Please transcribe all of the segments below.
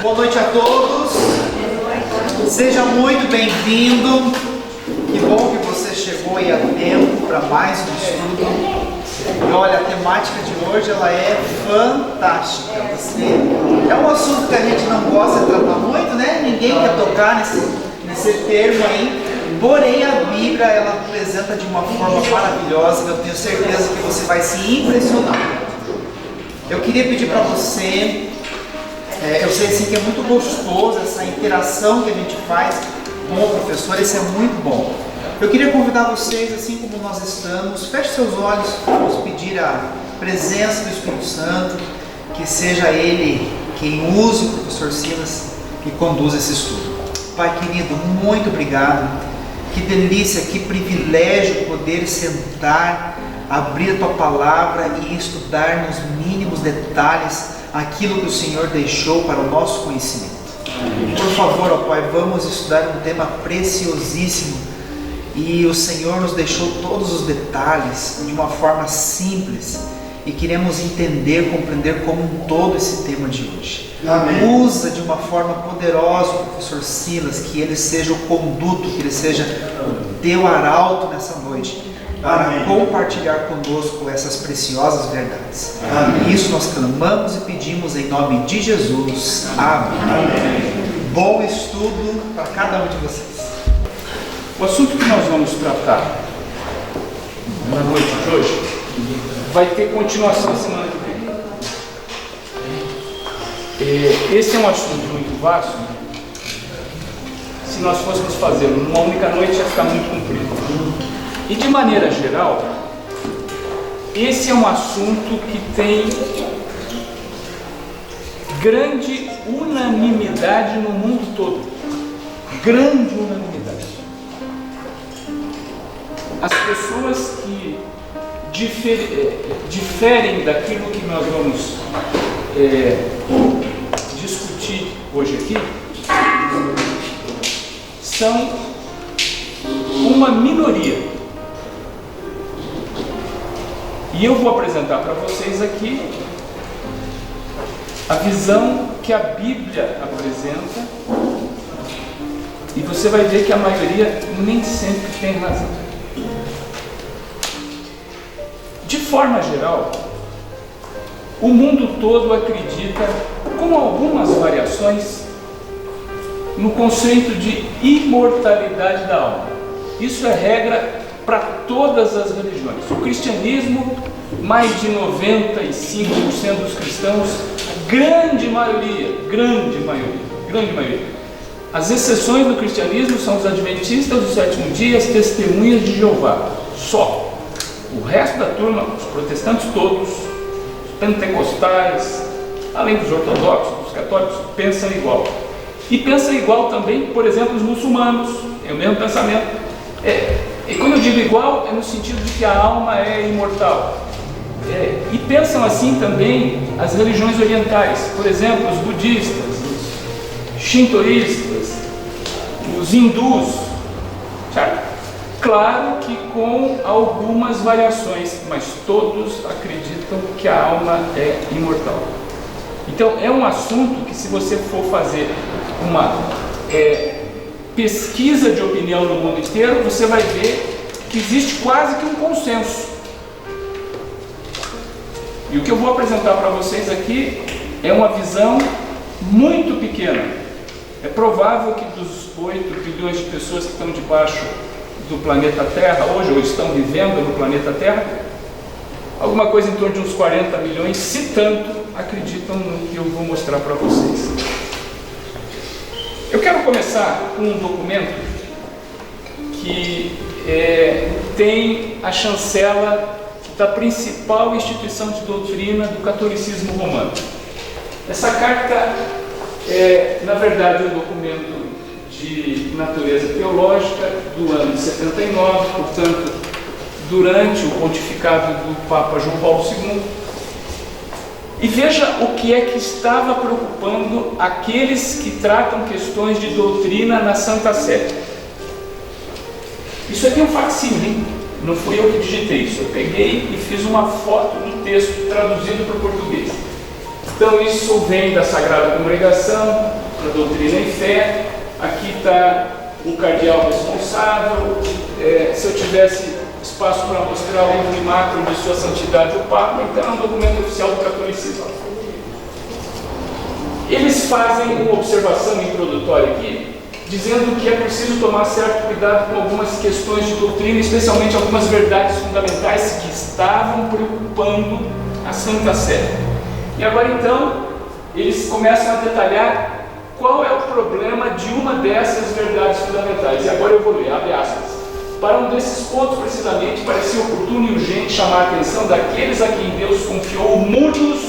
Boa noite a todos. Seja muito bem-vindo. Que bom que você chegou aí a tempo para mais um estudo. E olha, a temática de hoje ela é fantástica. É um assunto que a gente não gosta de tratar muito, né? Ninguém quer tocar nesse termo aí. Porém, a Bíblia ela apresenta de uma forma maravilhosa que eu tenho certeza que você vai se impressionar. Eu queria pedir para você, eu sei assim que é muito gostoso essa interação que a gente faz com o professor, isso é muito bom. Eu queria convidar vocês, assim como nós estamos, feche seus olhos, vamos pedir a presença do Espírito Santo, que seja Ele quem use o professor Silas e conduza esse estudo. Pai querido, muito obrigado, que delícia, que privilégio poder sentar, abrir a Tua Palavra e estudar nos mínimos detalhes aquilo que o Senhor deixou para o nosso conhecimento. Por favor, ó Pai, vamos estudar um tema preciosíssimo e o Senhor nos deixou todos os detalhes de uma forma simples e queremos entender, compreender como um todo esse tema de hoje. Amém. Usa de uma forma poderosa o professor Silas, que ele seja o conduto, que ele seja o teu arauto nessa noite, para Amém. Compartilhar conosco essas preciosas verdades. Amém. Isso nós clamamos e pedimos em nome de Jesus. Amém. Amém. Bom estudo para cada um de vocês. O assunto que nós vamos tratar na noite de hoje vai ter continuação na semana que vem. Esse é um assunto muito vasto. Se nós fôssemos fazer numa única noite, ia ficar muito comprido. E de maneira geral, esse é um assunto que tem grande unanimidade no mundo todo. Grande unanimidade. As pessoas que diferem daquilo que nós vamos discutir hoje aqui são uma minoria. E eu vou apresentar para vocês aqui a visão que a Bíblia apresenta e você vai ver que a maioria nem sempre tem razão. De forma geral, o mundo todo acredita, com algumas variações, no conceito de imortalidade da alma. Isso é regra para todas as religiões. O cristianismo, mais de 95% dos cristãos, grande maioria. As exceções do cristianismo são os adventistas do sétimo dia, as testemunhas de Jeová. Só. O resto da turma, os protestantes todos, os pentecostais, além dos ortodoxos, dos católicos, pensam igual. E pensam igual também, por exemplo, os muçulmanos, é o mesmo pensamento. E quando eu digo igual, é no sentido de que a alma é imortal. E pensam assim também as religiões orientais, por exemplo, os budistas, os shintoístas, os hindus, certo? Claro que com algumas variações, mas todos acreditam que a alma é imortal. Então é um assunto que, se você for fazer uma pesquisa de opinião no mundo inteiro, você vai ver que existe quase que um consenso. E o que eu vou apresentar para vocês aqui é uma visão muito pequena. É provável que dos 8 bilhões de pessoas que estão debaixo do planeta Terra hoje, ou estão vivendo no planeta Terra, alguma coisa em torno de uns 40 milhões, se tanto, acreditam no que eu vou mostrar para vocês. Eu quero começar com um documento que tem a chancela da principal instituição de doutrina do catolicismo romano. Essa carta é, na verdade, um documento de natureza teológica do ano de 79, portanto, durante o pontificado do Papa João Paulo II. E veja o que é que estava preocupando aqueles que tratam questões de doutrina na Santa Sé. Isso aqui é um facsímile, hein? Não fui eu que digitei isso, eu peguei e fiz uma foto do texto traduzido para o português. Então isso vem da Sagrada Congregação, para doutrina e fé, aqui está o cardeal responsável, se eu tivesse espaço para mostrar o livro macro de Sua Santidade o Papa, então é um documento oficial do catolicismo. Eles fazem uma observação introdutória aqui, dizendo que é preciso tomar certo cuidado com algumas questões de doutrina, especialmente algumas verdades fundamentais que estavam preocupando a Santa Sé. E agora então, eles começam a detalhar qual é o problema de uma dessas verdades fundamentais. E agora eu vou ler, abre aspas. Para um desses pontos, precisamente, parecia oportuno e urgente chamar a atenção daqueles a quem Deus confiou muitos.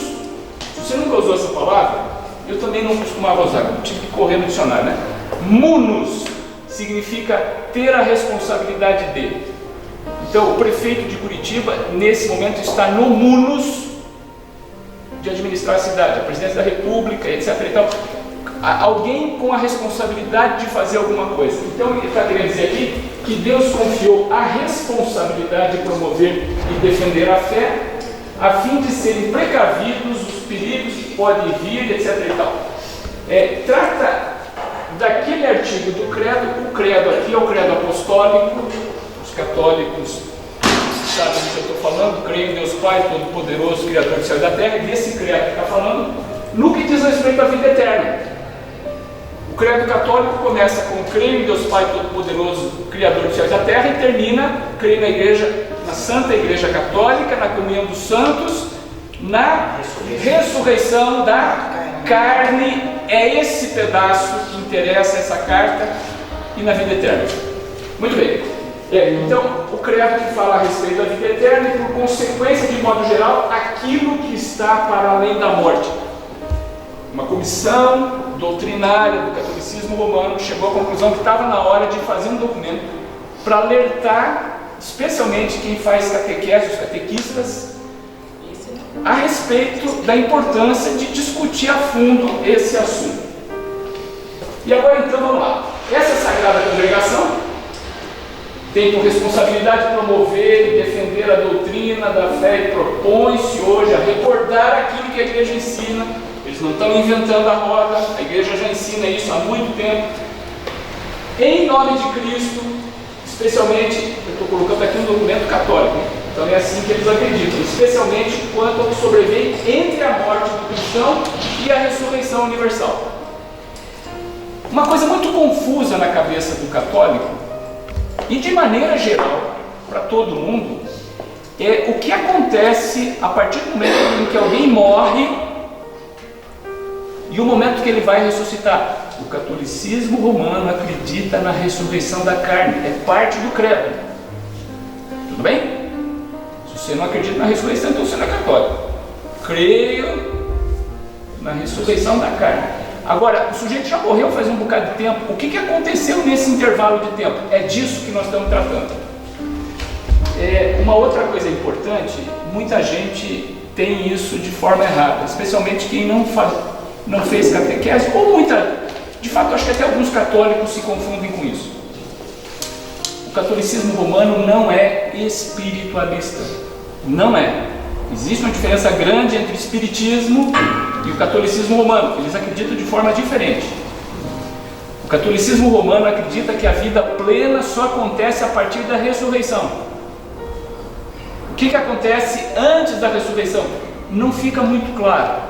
Se você nunca usou essa palavra, eu também não costumava usar, tive que correr no dicionário, né? Munus significa ter a responsabilidade de. Então, o prefeito de Curitiba, nesse momento, está no munus de administrar a cidade, a presidência da República, etc. E tal. Alguém com a responsabilidade de fazer alguma coisa. Então, ele está querendo dizer aqui que Deus confiou a responsabilidade de promover e defender a fé, a fim de serem precavidos os perigos que podem vir, etc. E tal. Trata daquele artigo do credo. O credo aqui é o credo apostólico. Os católicos sabem do que eu estou falando. Creio em Deus Pai Todo-Poderoso, Criador do céu e da terra. E desse credo que está falando no que diz respeito à vida eterna. O credo católico começa com creio em Deus Pai Todo-Poderoso, Criador do céu e da terra, e termina creio na Igreja, na Santa Igreja Católica, na comunhão dos santos, na ressurreição da carne. É esse pedaço que interessa essa carta, e na vida eterna. Muito bem. Então, o credo que fala a respeito da vida eterna e, por consequência, de modo geral, aquilo que está para além da morte. Uma comissão doutrinária do catolicismo romano chegou à conclusão que estava na hora de fazer um documento para alertar, especialmente quem faz catequese, os catequistas, a respeito da importância de discutir a fundo esse assunto. E agora então vamos lá. Essa sagrada congregação tem por responsabilidade promover e defender a doutrina da fé e propõe-se hoje a recordar aquilo que a Igreja ensina. Eles não estão inventando a roda, a Igreja já ensina isso há muito tempo. Em nome de Cristo, especialmente, eu estou colocando aqui um documento católico, então é assim que eles acreditam, especialmente quanto ao que sobrevém entre a morte do cristão e a ressurreição universal. Uma coisa muito confusa na cabeça do católico, e de maneira geral, para todo mundo, é o que acontece a partir do momento em que alguém morre e o momento que ele vai ressuscitar. O catolicismo romano acredita na ressurreição da carne, é parte do credo. Tudo bem? Se você não acredita na ressurreição, então você não é católico. Creio na ressurreição da carne. Agora, o sujeito já morreu faz um bocado de tempo. O que aconteceu nesse intervalo de tempo? É disso que nós estamos tratando. Uma outra coisa importante, muita gente tem isso de forma errada, especialmente quem não fez catequese, ou de fato, acho que até alguns católicos se confundem com isso. O catolicismo romano não é espiritualista. Não é. Existe uma diferença grande entre o espiritismo e o catolicismo romano. Eles acreditam de forma diferente. O catolicismo romano acredita que a vida plena só acontece a partir da ressurreição. O que acontece antes da ressurreição? Não fica muito claro.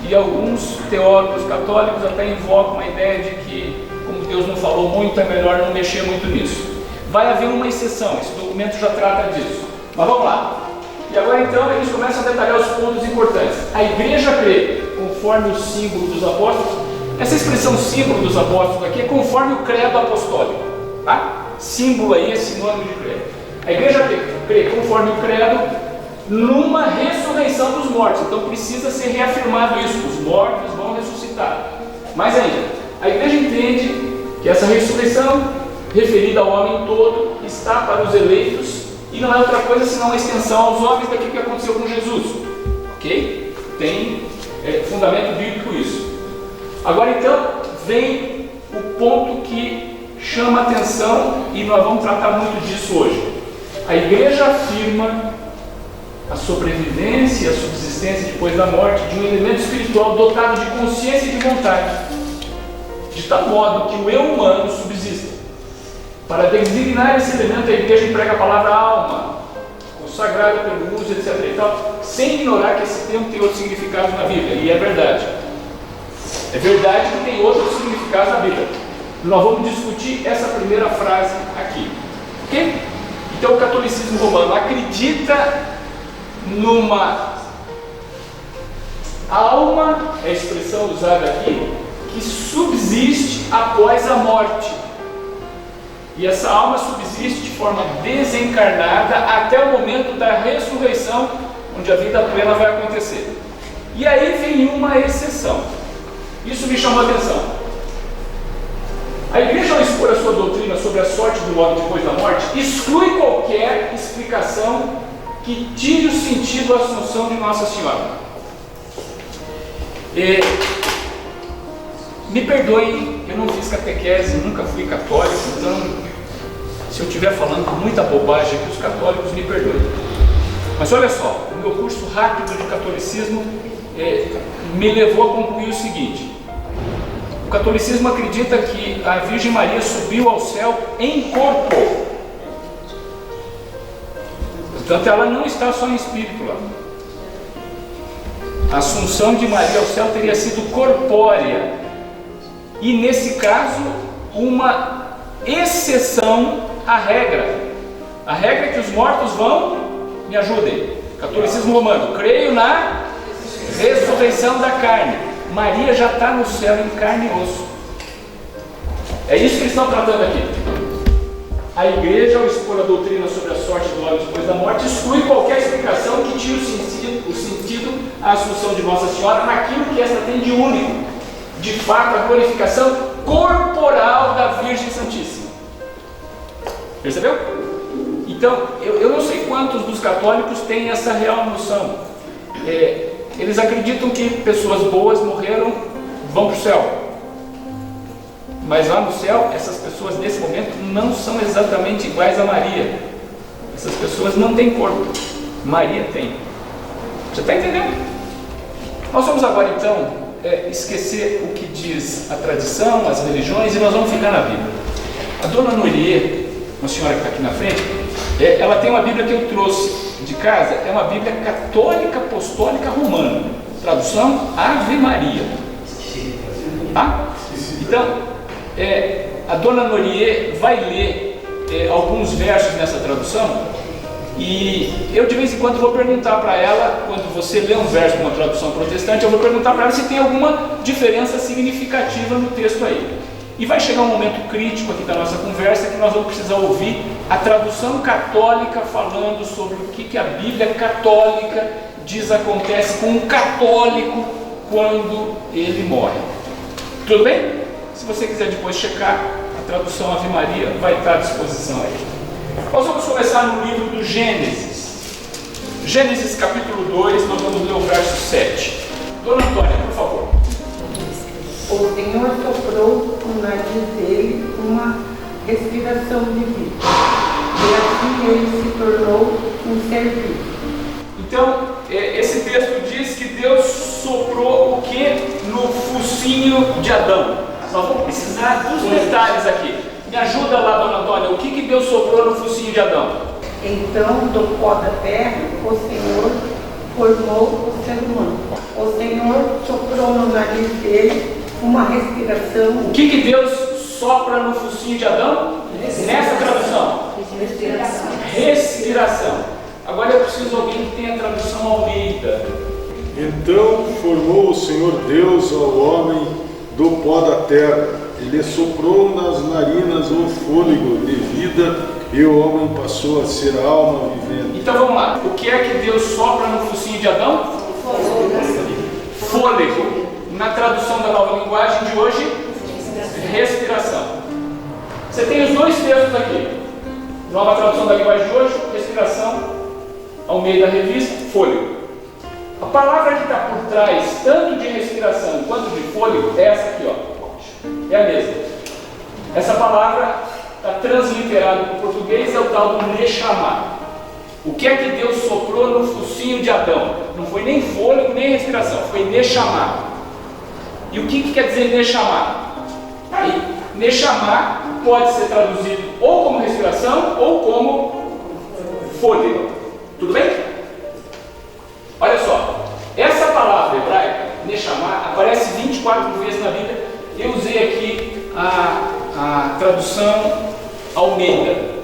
E alguns teólogos católicos até invocam a ideia de que, como Deus não falou muito, é melhor não mexer muito nisso. Vai haver uma exceção, esse documento já trata disso. Mas vamos lá. E agora então eles começam a detalhar os pontos importantes. A Igreja crê, conforme o símbolo dos apóstolos. Essa expressão símbolo dos apóstolos aqui é conforme o credo apostólico. Tá? Símbolo aí é sinônimo de credo. A Igreja crê, conforme o credo, numa ressurreição dos mortos. Então precisa ser reafirmado isso. Os mortos vão ressuscitar. Mais ainda, a Igreja entende que essa ressurreição, referida ao homem todo, está para os eleitos e não é outra coisa senão uma extensão aos homens daquilo que aconteceu com Jesus. Ok? Tem fundamento bíblico isso. Agora então vem o ponto que chama a atenção e nós vamos tratar muito disso hoje. A Igreja afirma a sobrevivência e a subsistência depois da morte de um elemento espiritual dotado de consciência e de vontade. de tal modo que o eu humano subsista. Para designar esse elemento, a igreja emprega a palavra alma, consagrada pelo uso, etc. e tal, sem ignorar que esse termo tem outros significados na Bíblia, e é verdade. É verdade que tem outros significados na Bíblia. Nós vamos discutir essa primeira frase aqui. Ok? Então, o catolicismo romano acredita numa alma, é a expressão usada aqui, que subsiste após a morte. E essa alma subsiste de forma desencarnada até o momento da ressurreição, onde a vida plena vai acontecer. E aí vem uma exceção. Isso me chamou a atenção. A igreja, ao expor a sua doutrina sobre a sorte do homem depois da morte, exclui qualquer explicação que tire o sentido da assunção de Nossa Senhora. Me perdoe, eu não fiz catequese, nunca fui católico, então se eu estiver falando muita bobagem aqui, os católicos me perdoem. Mas olha só, o meu curso rápido de catolicismo me levou a concluir o seguinte: o catolicismo acredita que a Virgem Maria subiu ao céu em corpo. Portanto, ela não está só em espírito lá. A assunção de Maria ao céu teria sido corpórea. E nesse caso, uma exceção à regra. A regra é que os mortos vão, me ajudem, catolicismo romano, creio na ressurreição da carne. Maria já está no céu em carne e osso. É isso que eles estão tratando aqui. A igreja, ao expor a doutrina sobre a sorte do homem depois da morte, exclui qualquer explicação que tire o sentido à assunção de Nossa Senhora naquilo que esta tem de único. De fato, a glorificação corporal da Virgem Santíssima. Percebeu? Então, eu não sei quantos dos católicos têm essa real noção. Eles acreditam que pessoas boas morreram, vão para o céu. Mas lá no céu, essas pessoas nesse momento não são exatamente iguais a Maria. Essas pessoas não têm corpo. Maria tem. Você está entendendo? Nós vamos agora então esquecer o que diz a tradição, as religiões, e nós vamos ficar na Bíblia. A dona Norier, uma senhora que está aqui na frente, ela tem uma Bíblia que eu trouxe de casa, é uma Bíblia católica apostólica romana, tradução Ave Maria. Tá? Então, a dona Norier vai ler alguns versos nessa tradução, e eu de vez em quando vou perguntar para ela, quando você lê um verso numa tradução protestante, eu vou perguntar para ela se tem alguma diferença significativa no texto aí. E vai chegar um momento crítico aqui da nossa conversa que nós vamos precisar ouvir a tradução católica falando sobre o que a Bíblia católica diz acontece com um católico quando ele morre. Tudo bem? Se você quiser depois checar, a tradução Ave Maria vai estar à disposição aí. Nós vamos começar no livro do Gênesis. Gênesis capítulo 2, nós vamos ler o verso 7. Dona Antônia, por favor. O Senhor soprou no nariz dele uma respiração de vida, e assim ele se tornou um ser vivo. Então, esse texto diz que Deus soprou o que no focinho de Adão. Nós vamos precisar dos detalhes aqui. Me ajuda lá, dona Antônia, o que Deus soprou no focinho de Adão? Então, do pó da terra, o Senhor formou o ser humano. O Senhor soprou no nariz dele uma respiração. O que Deus sopra no focinho de Adão? Nessa tradução? Respiração. Agora eu preciso de alguém que tenha a tradução Almeida. Então formou o Senhor Deus ao homem do pó da terra, ele soprou nas narinas o fôlego de vida, e o homem passou a ser alma vivente. Então vamos lá, o que é que Deus sopra no focinho de Adão? Fôlego. Na tradução da Nova Linguagem de hoje, respiração. Você tem os dois textos aqui. Nova tradução da linguagem de hoje, respiração, Almeida Revista, fôlego. A palavra que está por trás, tanto de respiração quanto de fôlego, é essa aqui, ó. É a mesma. Essa palavra está transliterada para o português, é o tal do Neshama. O que é que Deus soprou no focinho de Adão? Não foi nem fôlego, nem respiração, foi Neshama. E o que quer dizer Neshama? Aí, Neshama pode ser traduzido ou como respiração ou como fôlego. Tudo bem? Olha só, essa palavra hebraica, Neshama, aparece 24 vezes na Bíblia. Eu usei aqui a tradução Almeida.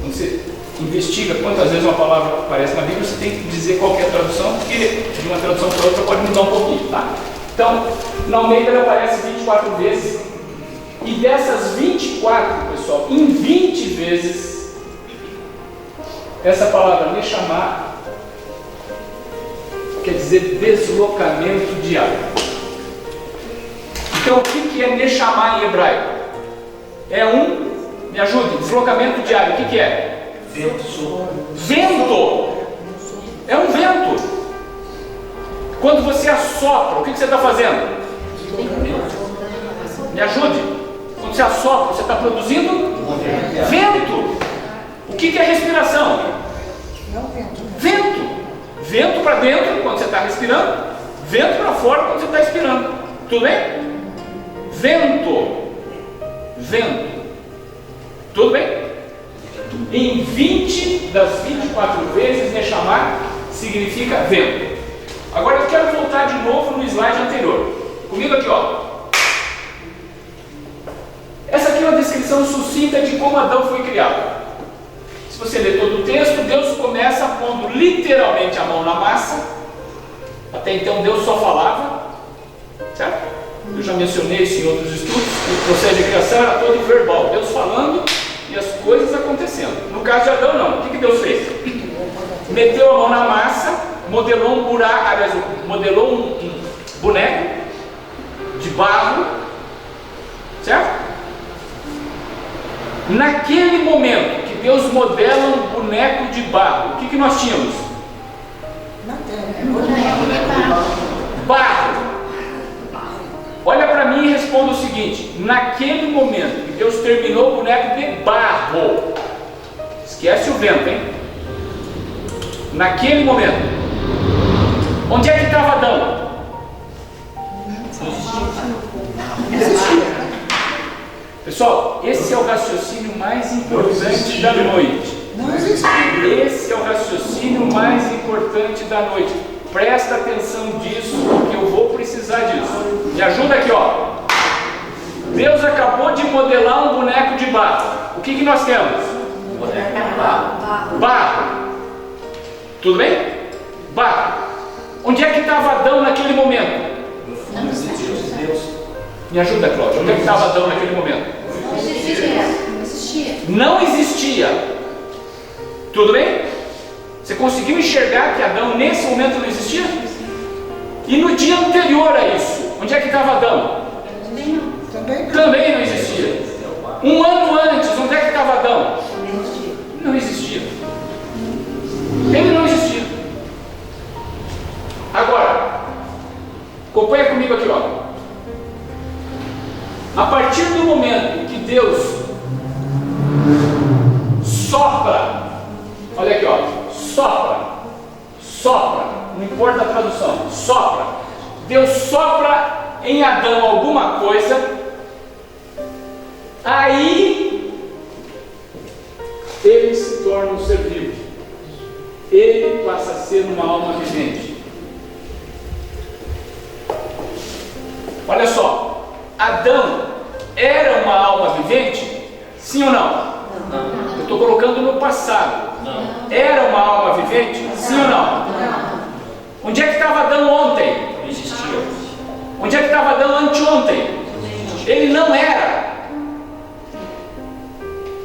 Quando você investiga quantas vezes uma palavra aparece na Bíblia, você tem que dizer qual que é a tradução, porque de uma tradução para outra pode mudar um pouquinho, tá? Então, na Almeida ela aparece 24 vezes, e dessas 24, pessoal, em 20 vezes, essa palavra Neshama quer dizer deslocamento diário. Então, o que é Neshama em hebraico? É me ajude, deslocamento diário, o que é? Vento! É um vento. Quando você assopra, o que você está fazendo? Me ajude. Quando você assopra, você está produzindo vento. O que é respiração? Vento. Vento para dentro quando você está respirando, vento para fora quando você está expirando. Tudo bem? Vento. Vento. Tudo bem? Em 20 das 24 vezes, Neshama significa vento. Agora eu quero voltar de novo no slide anterior. Comigo aqui, ó. Essa aqui é uma descrição sucinta de como Adão foi criado. Se você ler todo o texto, Deus começa pondo literalmente a mão na massa. Até então Deus só falava, certo? Eu já mencionei isso em outros estudos. O processo de criação era todo verbal, Deus falando e as coisas acontecendo. No caso de Adão, não. O que Deus fez? Meteu a mão na massa, modelou um buraco, aliás, modelou um boneco de barro, certo? Naquele momento que Deus modela um boneco de barro, o que nós tínhamos? Barro. Olha para mim e responda o seguinte: naquele momento que Deus terminou o boneco de barro, esquece o vento, hein? Naquele momento, onde é que estava Adão? Pessoal, esse é o raciocínio mais importante da noite. Esse é o raciocínio mais importante da noite. Presta atenção disso, porque eu vou precisar disso. Me ajuda aqui, ó. Deus acabou de modelar um boneco de barro. O que nós temos? Barro. Tudo bem? Barro. Onde é que estava Adão naquele momento? Me ajuda, Cláudia. Onde é que estava Adão naquele momento? Não existia. Tudo bem? Você conseguiu enxergar que Adão nesse momento não existia? E no dia anterior a isso, onde é que estava Adão? Também não existia. Um ano antes, onde é que estava Adão? Não existia. Ele não existia. Agora, acompanha comigo aqui, ó. A partir do momento que Deus sopra, olha aqui, ó, sopra, não importa a tradução, sopra. Deus sopra em Adão alguma coisa, aí ele se torna um ser vivo, ele passa a ser uma alma vivente. Olha só, Adão era uma alma vivente? Sim ou não? Não. Eu estou colocando no passado. Não. Era uma alma vivente? Sim ou não? Não. Onde é que estava Adão ontem? Não existia. Onde é que estava Adão anteontem? Ele não era.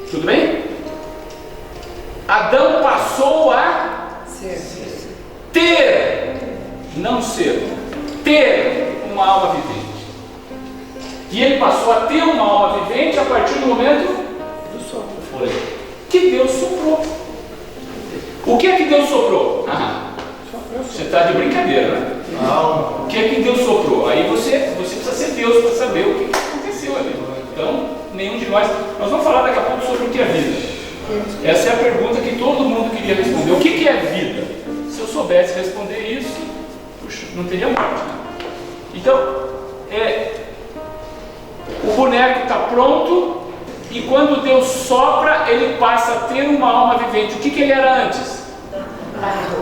Tudo bem? Adão passou a ter, não ser, ter uma alma vivente. E ele passou a ter uma alma vivente a partir do momento do sopro. Que Deus soprou. O que é que Deus soprou? Você está de brincadeira, né? Não. O que é que Deus soprou? Aí você precisa ser Deus para saber o que aconteceu ali. Então, nenhum de nós vamos falar daqui a pouco sobre o que é vida. Essa é a pergunta que todo mundo queria responder. O que é vida? Se eu soubesse responder isso, puxa, não teria morte, né? Então, o boneco está pronto e quando Deus sopra, ele passa a ter uma alma vivente. O que ele era antes?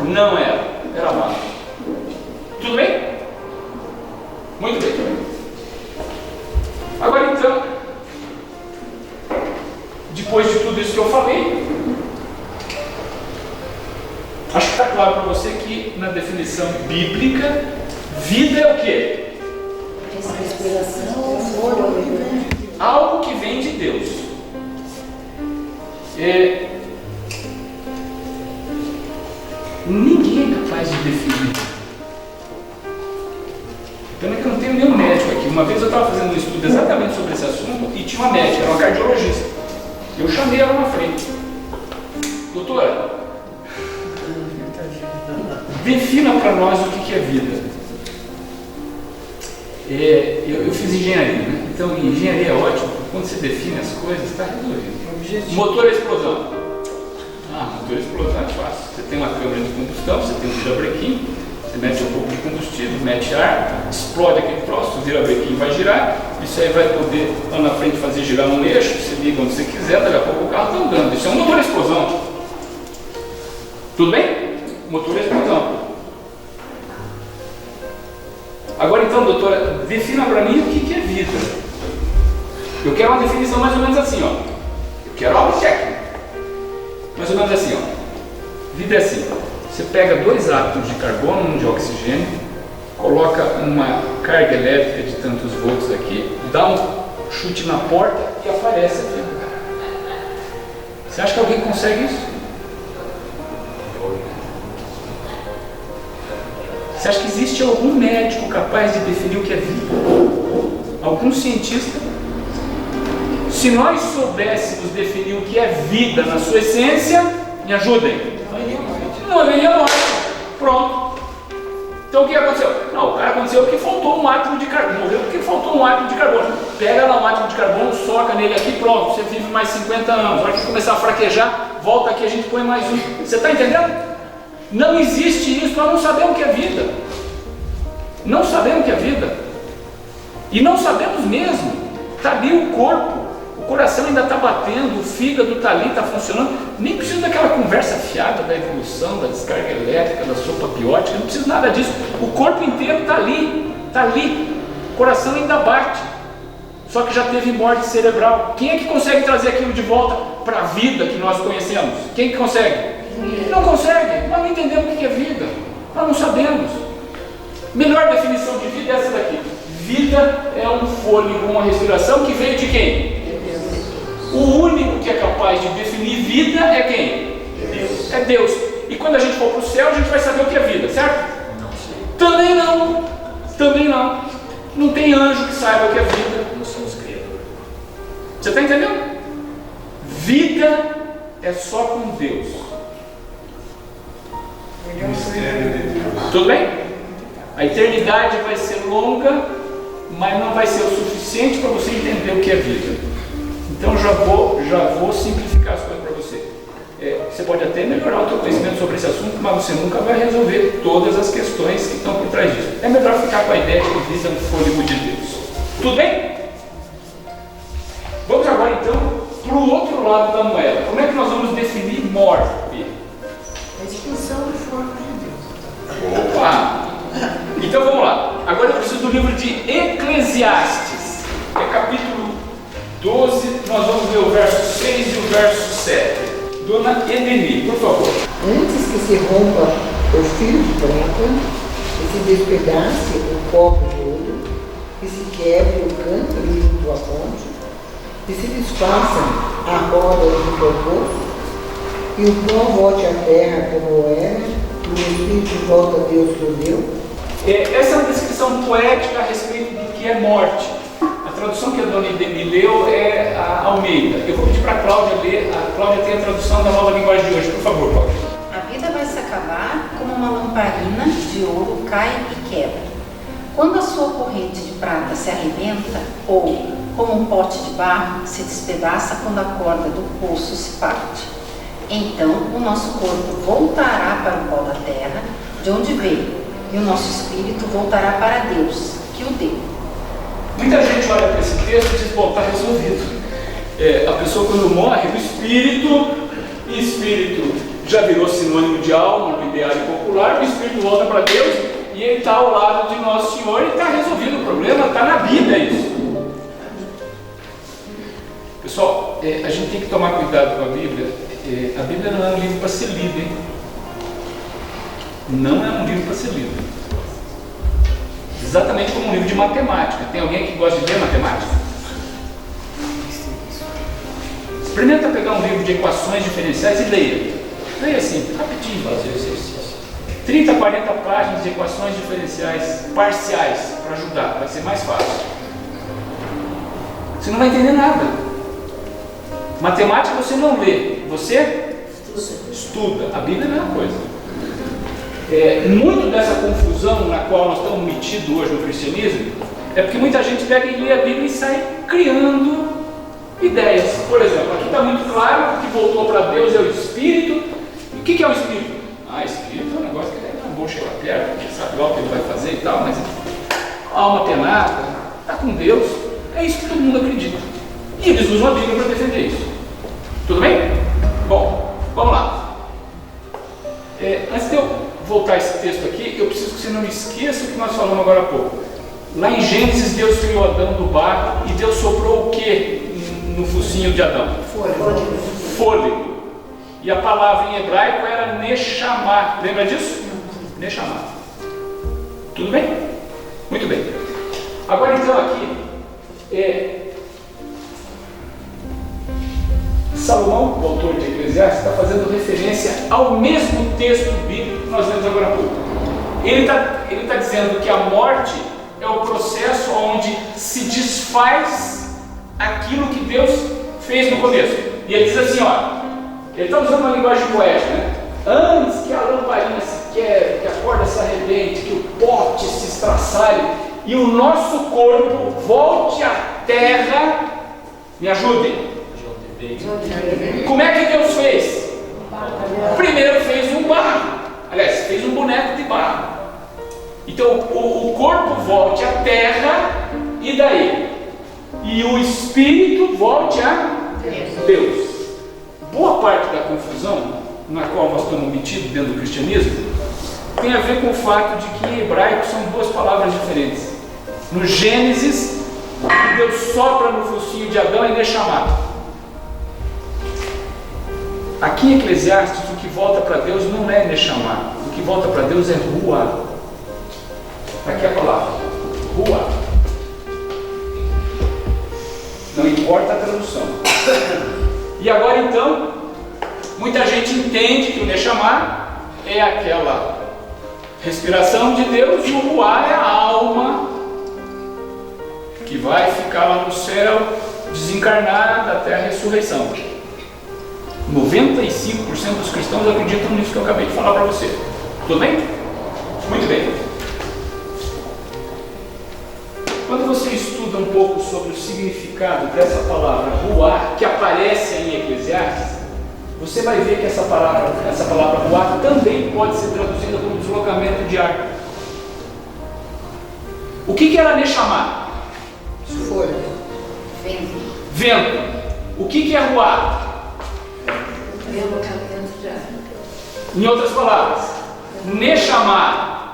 Não era, era barro. Tudo bem? Muito bem. Agora então, depois de tudo isso que eu falei, acho que está claro para você que na definição bíblica, vida é o quê? Respiração, Algo que vem de Deus. Ninguém é capaz de definir. Pena que eu não tenho nenhum médico aqui. Uma vez eu estava fazendo um estudo exatamente sobre esse assunto e tinha uma médica, era uma cardiologista. Eu chamei ela na frente. Doutora, defina para nós o que é vida. Eu fiz engenharia, né? Então engenharia é ótimo, quando você define as coisas, está resolvido. Motor a explosão. Motor a explosão é fácil. Você tem uma câmara de combustão, você tem um virabrequim, você mete um pouco de combustível, mete ar, explode aquele troço, o virabrequim vai girar, isso aí vai poder lá na frente fazer girar no eixo, você liga onde você quiser, daqui a pouco o carro está andando. Isso é um motor a explosão. Tudo bem? Motor a explosão. Agora então, doutora, defina para mim o que é vida. Eu quero uma definição mais ou menos assim, ó. Eu quero algo técnico. Mais ou menos assim, ó. Vida é assim. Você pega 2 átomos de carbono, um de oxigênio, coloca uma carga elétrica de tantos volts aqui, dá um chute na porta e aparece a vida. Você acha que alguém consegue isso? Você acha que existe algum médico capaz de definir o que é vida? Algum cientista? Se nós soubéssemos definir o que é vida na sua essência, me ajudem. Não haveria morte. Pronto. Então o que aconteceu? Não, o cara aconteceu porque faltou um átomo de carbono. Morreu porque faltou um átomo de carbono. Pega lá um átomo de carbono, soca nele aqui, pronto. Você vive mais 50 anos. Na hora que começar a fraquejar, volta aqui, a gente põe mais um. Você está entendendo? Não existe isso, nós não sabemos o que é vida. Não sabemos o que é vida. E não sabemos mesmo. Está ali o corpo, o coração ainda está batendo, o fígado está ali, está funcionando. Nem precisa daquela conversa fiada da evolução, da descarga elétrica, da sopa biótica, não precisa nada disso. O corpo inteiro está ali, está ali. O coração ainda bate. Só que já teve morte cerebral. Quem é que consegue trazer aquilo de volta para a vida que nós conhecemos? Quem que consegue? Não consegue, nós não entendemos o que é vida, nós não sabemos. Melhor definição de vida é essa daqui: vida é um fôlego, uma respiração que veio de quem? O único que é capaz de definir vida é quem? Deus. É Deus. E quando a gente for para o céu, a gente vai saber o que é vida, certo? Não sei. Também não. Também não. Não tem anjo que saiba o que é vida. Nós somos criadores. Você está entendendo? Vida é só com Deus. Tudo bem? A eternidade vai ser longa, mas não vai ser o suficiente para você entender o que é vida. Então já vou simplificar as coisas para você. Você pode até melhorar o seu conhecimento sobre esse assunto, mas você nunca vai resolver todas as questões que estão por trás disso. É melhor ficar com a ideia de que vida é um fôlego de Deus. Tudo bem? Vamos agora então para o outro lado da moeda. Como é que nós vamos definir morte? A expulsão do fogo de Deus. Opa! Então vamos lá. Agora eu preciso do livro de Eclesiastes. É capítulo 12. Nós vamos ver o verso 6 e o verso 7. Dona Edeni, por favor. Antes que se rompa o fio de prata, que se despedace o copo de ouro, que se quebre o cântaro junto à fonte, que se desfaça a roda junto ao poço, e o pó volte à terra como era, e o Espírito volta a Deus que o deu. Essa é uma descrição poética a respeito do que é morte. A tradução que a Dona Edeni leu é a Almeida. Eu vou pedir para a Cláudia ler. A Cláudia tem a tradução da nova linguagem de hoje. Por favor, Cláudia. A vida vai se acabar como uma lamparina de ouro cai e quebra. Quando a sua corrente de prata se arrebenta, ou como um pote de barro se despedaça quando a corda do poço se parte, então o nosso corpo voltará para o pó da terra, de onde veio, e o nosso espírito voltará para Deus, que o deu. Muita gente olha para esse texto e diz, bom, está resolvido. A pessoa quando morre, o espírito já virou sinônimo de alma no ideário popular, o espírito volta para Deus e ele está ao lado de Nosso Senhor e está resolvido o problema, está na Bíblia isso. Pessoal, a gente tem que tomar cuidado com a Bíblia. A Bíblia não é um livro para ser lido, hein? Não é um livro para ser lido. Exatamente como um livro de matemática. Tem alguém que gosta de ler matemática? Experimenta pegar um livro de equações diferenciais e leia. Leia assim, rapidinho. Fazer exercício. 30, 40 páginas de equações diferenciais parciais para ajudar, vai ser mais fácil. Você não vai entender nada. Matemática você não lê, você estuda. A Bíblia é a mesma coisa. Muito dessa confusão na qual nós estamos metidos hoje no cristianismo é porque muita gente pega e lê a Bíblia e sai criando ideias. Por exemplo, aqui está muito claro que voltou para Deus é o Espírito. E o que é o Espírito? Espírito é um negócio que não é bom chegar perto, porque sabe lá o que ele vai fazer e tal, mas a alma tem nada, está com Deus. É isso que todo mundo acredita. E eles usam a Bíblia para defender isso. Tudo bem? Bom, vamos lá. Antes de eu voltar esse texto aqui, eu preciso que você não esqueça o que nós falamos agora há pouco. Lá em Gênesis, Deus criou Adão do barro e Deus soprou o que no focinho de Adão? Fôlego. E a palavra em hebraico era Neshama. Lembra disso? Neshama. Tudo bem? Muito bem. Agora então aqui, Salomão, o autor de Eclesiastes, está fazendo referência ao mesmo texto bíblico que nós lemos agora há pouco. Ele está dizendo que a morte é o processo onde se desfaz aquilo que Deus fez no começo. E ele diz assim, ele está usando uma linguagem poética, né? Antes que a lamparina se quebre, que a corda se arrebente, que o pote se estraçalhe e o nosso corpo volte à terra, me ajudem. Como é que Deus fez? Primeiro fez um barro. Aliás, fez um boneco de barro. Então o corpo volte à terra e daí? E o espírito volte a Deus. Boa parte da confusão na qual nós estamos metidos dentro do cristianismo tem a ver com o fato de que em hebraico são duas palavras diferentes. No Gênesis, Deus sopra no focinho de Adão e deixa chamar. Aqui em Eclesiastes, o que volta para Deus não é Neshama, o que volta para Deus é Ruá. Aqui é a palavra, Ruá. Não importa a tradução. E agora então, muita gente entende que o Neshama é aquela respiração de Deus e o Ruá é a alma que vai ficar lá no céu, desencarnada até a ressurreição. 95% dos cristãos acreditam nisso que eu acabei de falar para você. Tudo bem? Muito bem. Quando você estuda um pouco sobre o significado dessa palavra ruá, que aparece em Eclesiastes, você vai ver que essa palavra ruá também pode ser traduzida como deslocamento de ar. O que era Neshama? Vento. O que é ruá? Em outras palavras, Neshama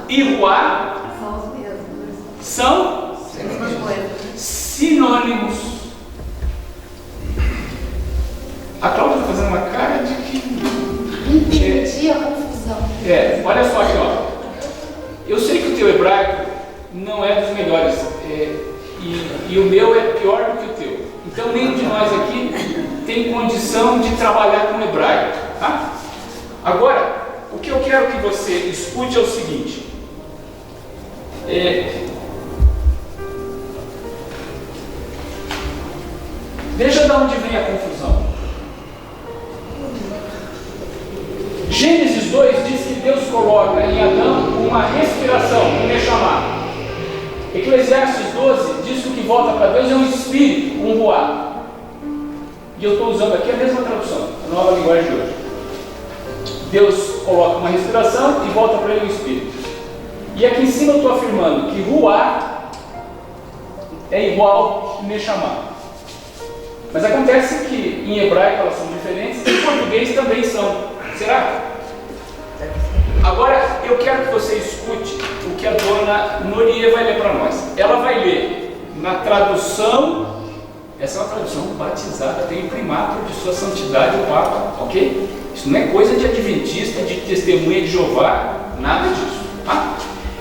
e Ruá são sinônimos. A Cláudia está fazendo uma cara de que entendi a confusão. Olha só aqui, eu sei que o teu hebraico não é dos melhores, e o meu é pior do que o teu. Então nenhum de nós aqui tem condição de trabalhar com hebraico, tá? Agora, o que eu quero que você escute é o seguinte: veja de onde vem a confusão. Gênesis 2 diz que Deus coloca em Adão uma respiração, um Neshama. Eclesiastes 12 diz que o que volta para Deus é um espírito, um ruá. E eu estou usando aqui a mesma tradução, a nova linguagem de hoje. Deus coloca uma respiração e volta para ele um espírito. E aqui em cima eu estou afirmando que ruá é igual Neshama. Mas acontece que em hebraico elas são diferentes e em português também são. Será? Agora eu quero que você escute o que a dona Norie vai ler para nós. Ela vai ler na tradução, essa é uma tradução batizada, tem o primato de sua santidade o Papa, ok? Isso não é coisa de adventista, de testemunha de Jeová, nada disso. Tá?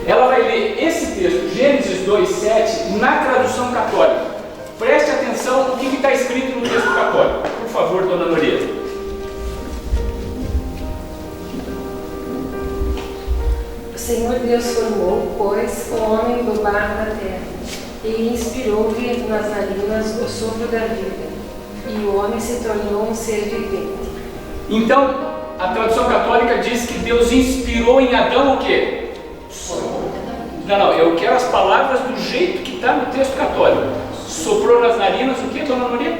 Ela vai ler esse texto, Gênesis 2:7, na tradução católica. Preste atenção no que está escrito no texto católico. Por favor, dona Noria. O Senhor Deus formou, pois, o homem do barro da terra, e inspirou-lhe nas narinas o sopro da vida, e o homem se tornou um ser vivente. Então, a tradução católica diz que Deus inspirou em Adão o quê? Não, eu quero as palavras do jeito que está no texto católico. Soprou nas narinas o que, dona Maria?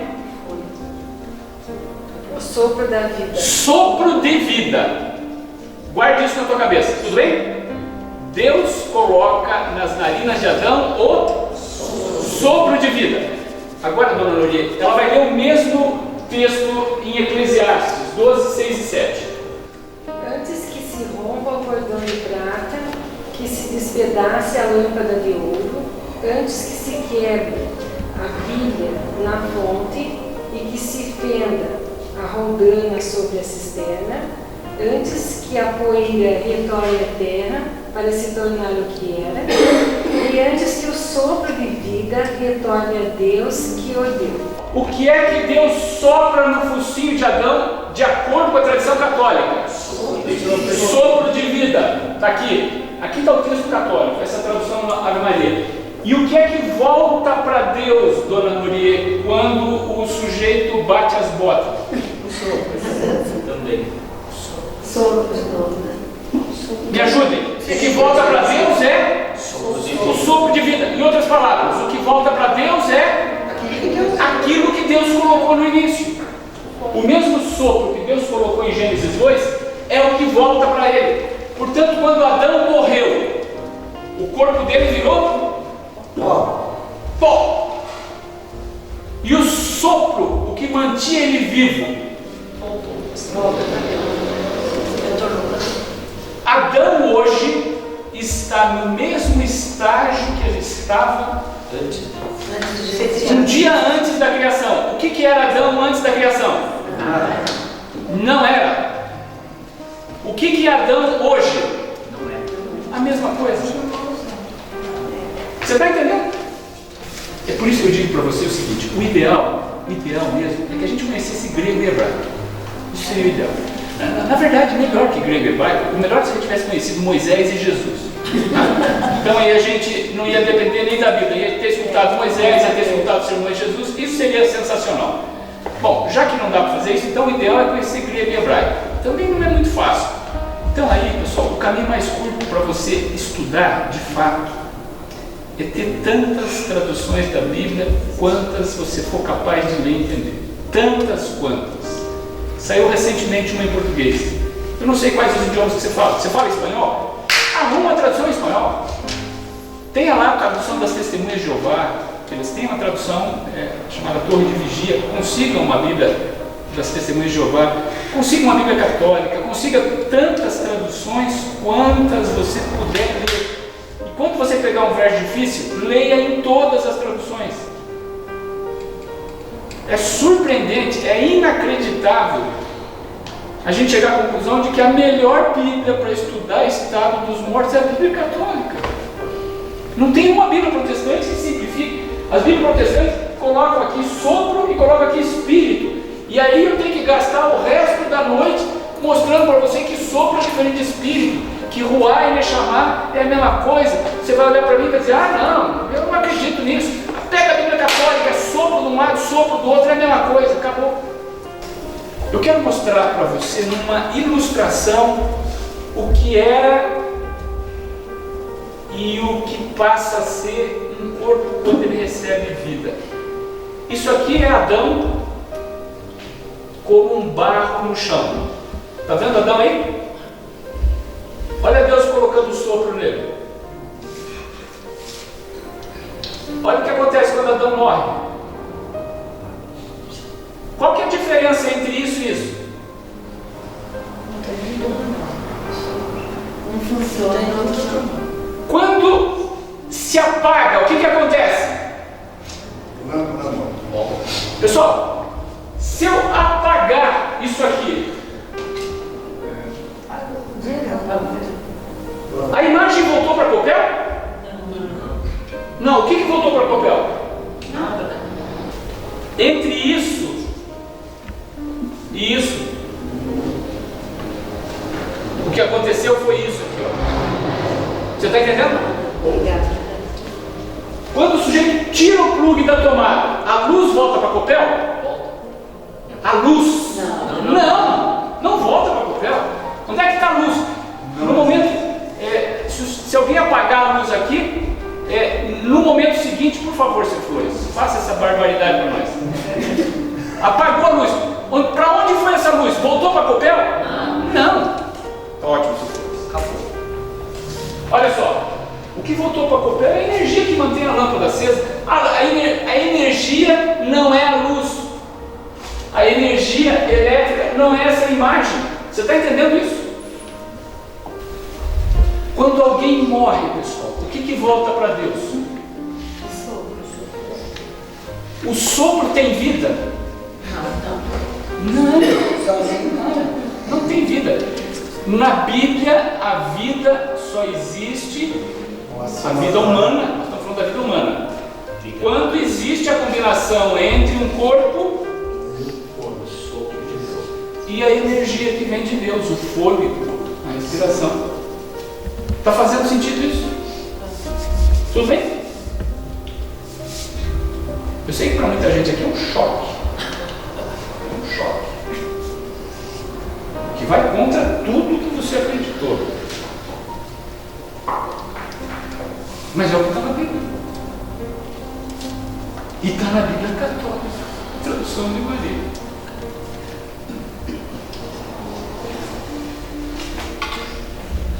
O sopro da vida. Sopro de vida. Guarde isso na tua cabeça, tudo bem? Deus coloca nas narinas de Adão o sopro de vida. Agora, dona Maria, ela vai ler o mesmo texto em Eclesiastes 12, 6 e 7. Antes que se rompa o cordão de prata, que se despedace a lâmpada de ouro, antes que se quebre a bilha na fonte e que se fenda a roldanha sobre a cisterna, antes que a poeira retorne à terra para se tornar o que era, e antes que o sopro de vida retorne a Deus que o deu. O que é que Deus sopra no focinho de Adão, de acordo com a tradição católica? Sopro de vida. Está aqui. Aqui está o texto católico, essa tradução da Ave Maria. E o que é que volta para Deus, dona Norie, quando o sujeito bate as botas? O sopro. Também. Sopro. Me ajudem. O que volta para Deus é o sopro de vida. Em outras palavras, o que volta para Deus é aquilo que Deus colocou no início. O mesmo sopro que Deus colocou em Gênesis 2 é o que volta para ele. Portanto, quando Adão morreu, o corpo dele virou pó. E o sopro, o que mantinha ele vivo, Adão hoje está no mesmo estágio que ele estava um dia antes da criação. O que era Adão antes da criação? Não era. O que é Adão hoje? Não é. A mesma coisa. Você está entendendo? É por isso que eu digo para você o seguinte: o ideal mesmo é que a gente conhecesse grego e hebraico. Isso seria o ideal. Na verdade, melhor que grego e hebraico, o melhor é se a gente tivesse conhecido Moisés e Jesus. Então aí a gente não ia depender nem da Bíblia, ia ter escutado Moisés, ia ter escutado o sermão de Jesus, isso seria sensacional. Bom, já que não dá para fazer isso, então o ideal é conhecer grego e hebraico. Também não é muito fácil. Então aí, pessoal, o caminho mais curto para você estudar de fato é ter tantas traduções da Bíblia quantas você for capaz de ler e entender. Tantas quantas. Saiu recentemente uma em português. Eu não sei quais os idiomas que você fala. Você fala espanhol? Arruma a tradução em espanhol. Tenha lá a tradução das Testemunhas de Jeová. Eles têm uma tradução chamada Torre de Vigia. Consiga uma Bíblia das Testemunhas de Jeová. Consiga uma Bíblia católica. Consiga tantas traduções quantas você puder ler. E quando você pegar um verso difícil, leia em todas as traduções. É surpreendente, é inacreditável a gente chegar à conclusão de que a melhor Bíblia para estudar o estado dos mortos é a Bíblia católica. Não tem uma Bíblia protestante que simplifique. As Bíblias protestantes colocam aqui sopro e colocam aqui espírito. E aí eu tenho que gastar o resto da noite mostrando para você que sopro é diferente de espírito, que ruá e neshama é a mesma coisa. Você vai olhar para mim e vai dizer: ah, não, eu não acredito nisso. Pega a Bíblia católica, sopro de um lado, sopro do outro, é a mesma coisa, acabou. Eu quero mostrar para você numa ilustração o que era e o que passa a ser um corpo quando ele recebe vida. Isso aqui é Adão como um barro no chão. Está vendo Adão aí? Olha Deus colocando o sopro nele. Olha o que acontece quando cidadão morre. Qual que é a diferença entre isso e isso? Não funciona. Quando se apaga, o que que acontece? Pessoal, se eu apagar isso aqui, a imagem voltou para papel? Não, o que que voltou para papel? Nada. Entre isso e isso, o que aconteceu foi isso aqui, ó. Você está entendendo? Quando o sujeito tira o plug da tomada, a luz volta para papel? A luz? Não volta para papel. Onde é que está a luz? No momento, se alguém apagar a luz aqui, no momento seguinte, por favor, seu Flores, faça essa barbaridade para nós. Apagou a luz. Para onde foi essa luz? Voltou para papel? Não. Tá ótimo, seu Flores. Acabou. Olha só. O que voltou para papel é a energia que mantém a lâmpada acesa. A energia não é a luz. A energia elétrica não é essa imagem. Você está entendendo isso? Quando alguém morre, pessoal, o que volta para Deus? O sopro tem vida? Não tem vida. Na Bíblia, a vida só existe, a vida humana, nós estamos falando da vida humana, quando existe a combinação entre um corpo e a energia que vem de Deus, o fôlego, a respiração. Está fazendo sentido isso? Tudo bem? Eu sei que para muita gente aqui é um choque. É um choque. Que vai contra tudo que você acreditou. Mas é o que está na Bíblia. E está na Bíblia Católica, tradução de Maria.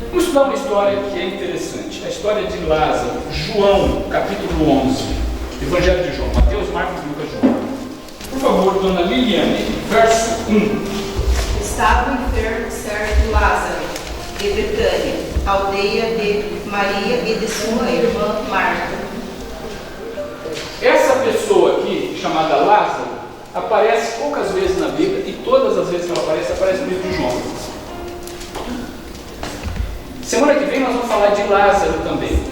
Vamos estudar uma história que é interessante. A história de Lázaro, João, capítulo 11. Evangelho de João, Mateus, Marcos, Lucas, João. Por favor, dona Liliane, verso 1. Estava enfermo certo Lázaro, de Betânia, aldeia de Maria e de sua irmã Marta. Essa pessoa aqui, chamada Lázaro, aparece poucas vezes na Bíblia e todas as vezes que ela aparece no livro de João. Semana que vem nós vamos falar de Lázaro também,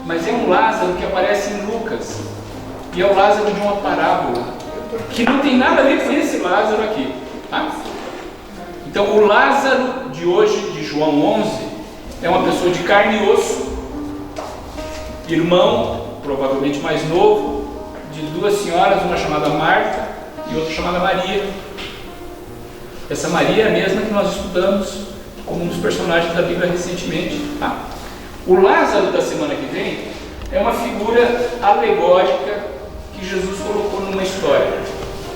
mas é um Lázaro que aparece em Lucas e é o Lázaro de uma parábola que não tem nada a ver com esse Lázaro aqui, tá? Então o Lázaro de hoje, de João 11, é uma pessoa de carne e osso, irmão, provavelmente mais novo, de duas senhoras, uma chamada Marta e outra chamada Maria. Essa Maria é a mesma que nós estudamos como um dos personagens da Bíblia recentemente. Tá? O Lázaro da semana que vem é uma figura alegórica que Jesus colocou numa história.